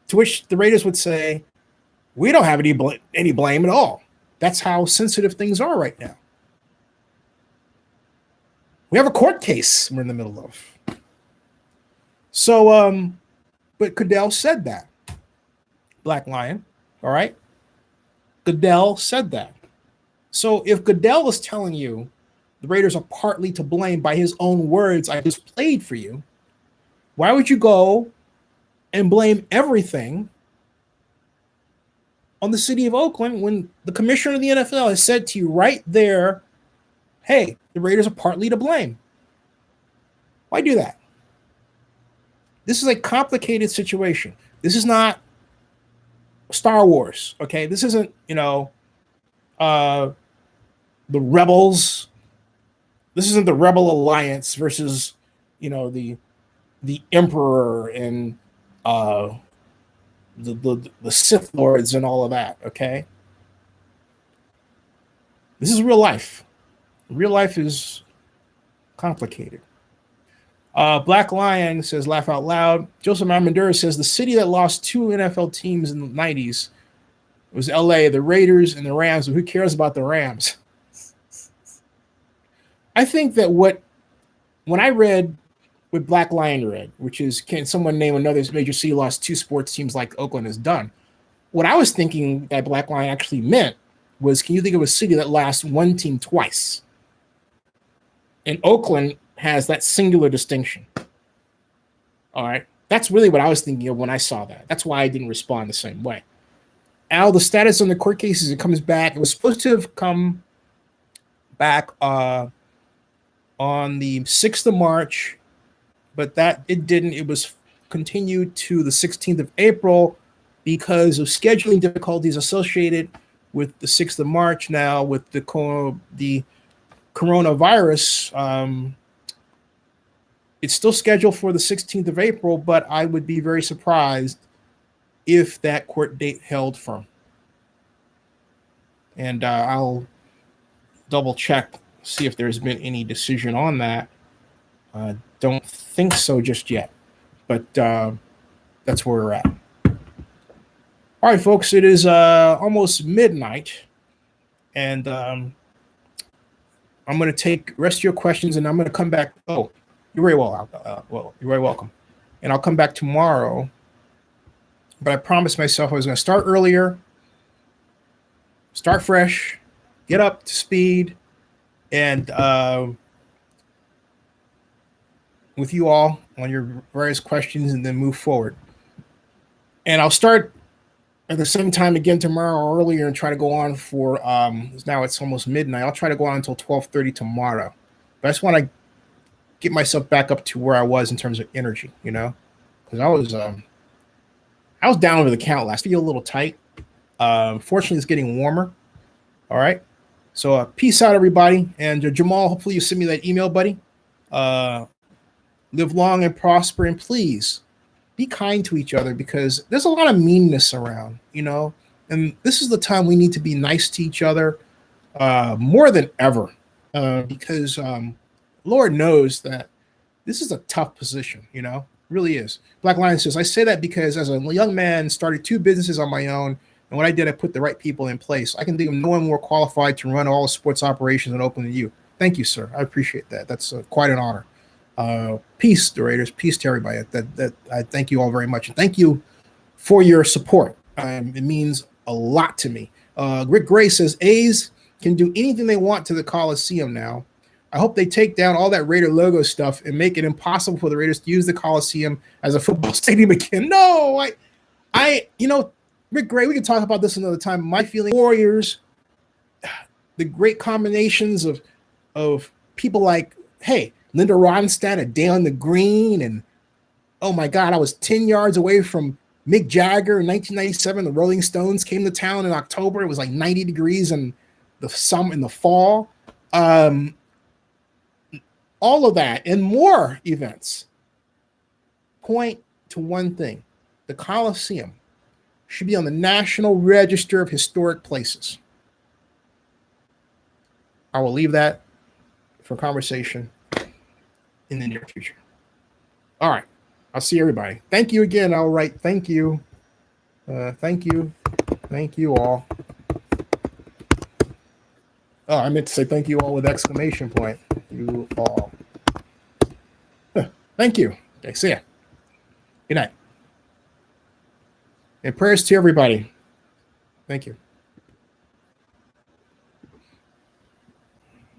To which the Raiders would say, we don't have any blame at all. That's how sensitive things are right now. We have a court case we're in the middle of. So, but Goodell said that. Black Lion, all right? Goodell said that. So if Goodell is telling you the Raiders are partly to blame by his own words I just played for you, why would you go and blame everything on the city of Oakland when the commissioner of the NFL has said to you right there, hey, the Raiders are partly to blame? Why do that? This is a complicated situation. This is not Star Wars, okay? This isn't, the rebels. This isn't the Rebel Alliance versus, the Emperor and the Sith Lords and all of that, okay? This is real life. Real life is complicated. Black Lion says, laugh out loud. Joseph Amadura says, the city that lost 2 NFL teams in the 90s was LA, the Raiders and the Rams. But who cares about the Rams? I think that when I read what Black Lion read, which is, can someone name another major city lost 2 sports teams like Oakland has done? What I was thinking that Black Lion actually meant was, can you think of a city that lost 1 team twice? And Oakland has that singular distinction. All right. That's really what I was thinking of when I saw that. That's why I didn't respond the same way. Al, the status on the court cases, it comes back. It was supposed to have come back on the 6th of March, but that it didn't. It was continued to the 16th of April because of scheduling difficulties associated with the 6th of March now with the coronavirus. It's still scheduled for the 16th of April, but I would be very surprised if that court date held firm. And I'll double check, see if there's been any decision on that. Don't think so just yet, but that's where we're at. All right, folks, it is almost midnight, and I'm going to take rest of your questions, and I'm going to come back. Oh, you're very you're very welcome. And I'll come back tomorrow, but I promised myself I was going to start earlier, start fresh, get up to speed, and with you all on your various questions, and then move forward. And I'll start at the same time again tomorrow or earlier and try to go on for now it's almost midnight. I'll try to go on until 12:30 tomorrow. But I just want to get myself back up to where I was in terms of energy, you know, because I was down over the count last. I feel a little tight. Fortunately, it's getting warmer. All right. So peace out, everybody. And Jamal, hopefully you send me that email, buddy. Live long and prosper, and please be kind to each other, because there's a lot of meanness around, you know, and this is the time we need to be nice to each other more than ever, because Lord knows that this is a tough position, you know, it really is. Black Lion says, I say that because as a young man, started 2 businesses on my own, and what I did, I put the right people in place. I can think of no one more qualified to run all the sports operations and open than you. Thank you, sir. I appreciate that. That's quite an honor. Peace, the Raiders. Peace to everybody. That I thank you all very much, and thank you for your support. It means a lot to me. Rick Gray says A's can do anything they want to the Coliseum now. I hope they take down all that Raider logo stuff and make it impossible for the Raiders to use the Coliseum as a football stadium again. No, you know, Rick Gray, we can talk about this another time. My feeling, Warriors, the great combinations of people like, hey, Linda Ronstadt, A Day on the Green, and oh my God, I was 10 yards away from Mick Jagger in 1997. The Rolling Stones came to town in October. It was like 90 degrees in the fall. All of that and more events point to one thing: the Coliseum should be on the National Register of Historic Places. I will leave that for conversation in the near future. All right. I'll see everybody. Thank you again. All right. Thank you. Thank you. Thank you all. Oh, I meant to say thank you all with exclamation point. You all. Thank you. Okay, see ya. Good night. And prayers to everybody. Thank you.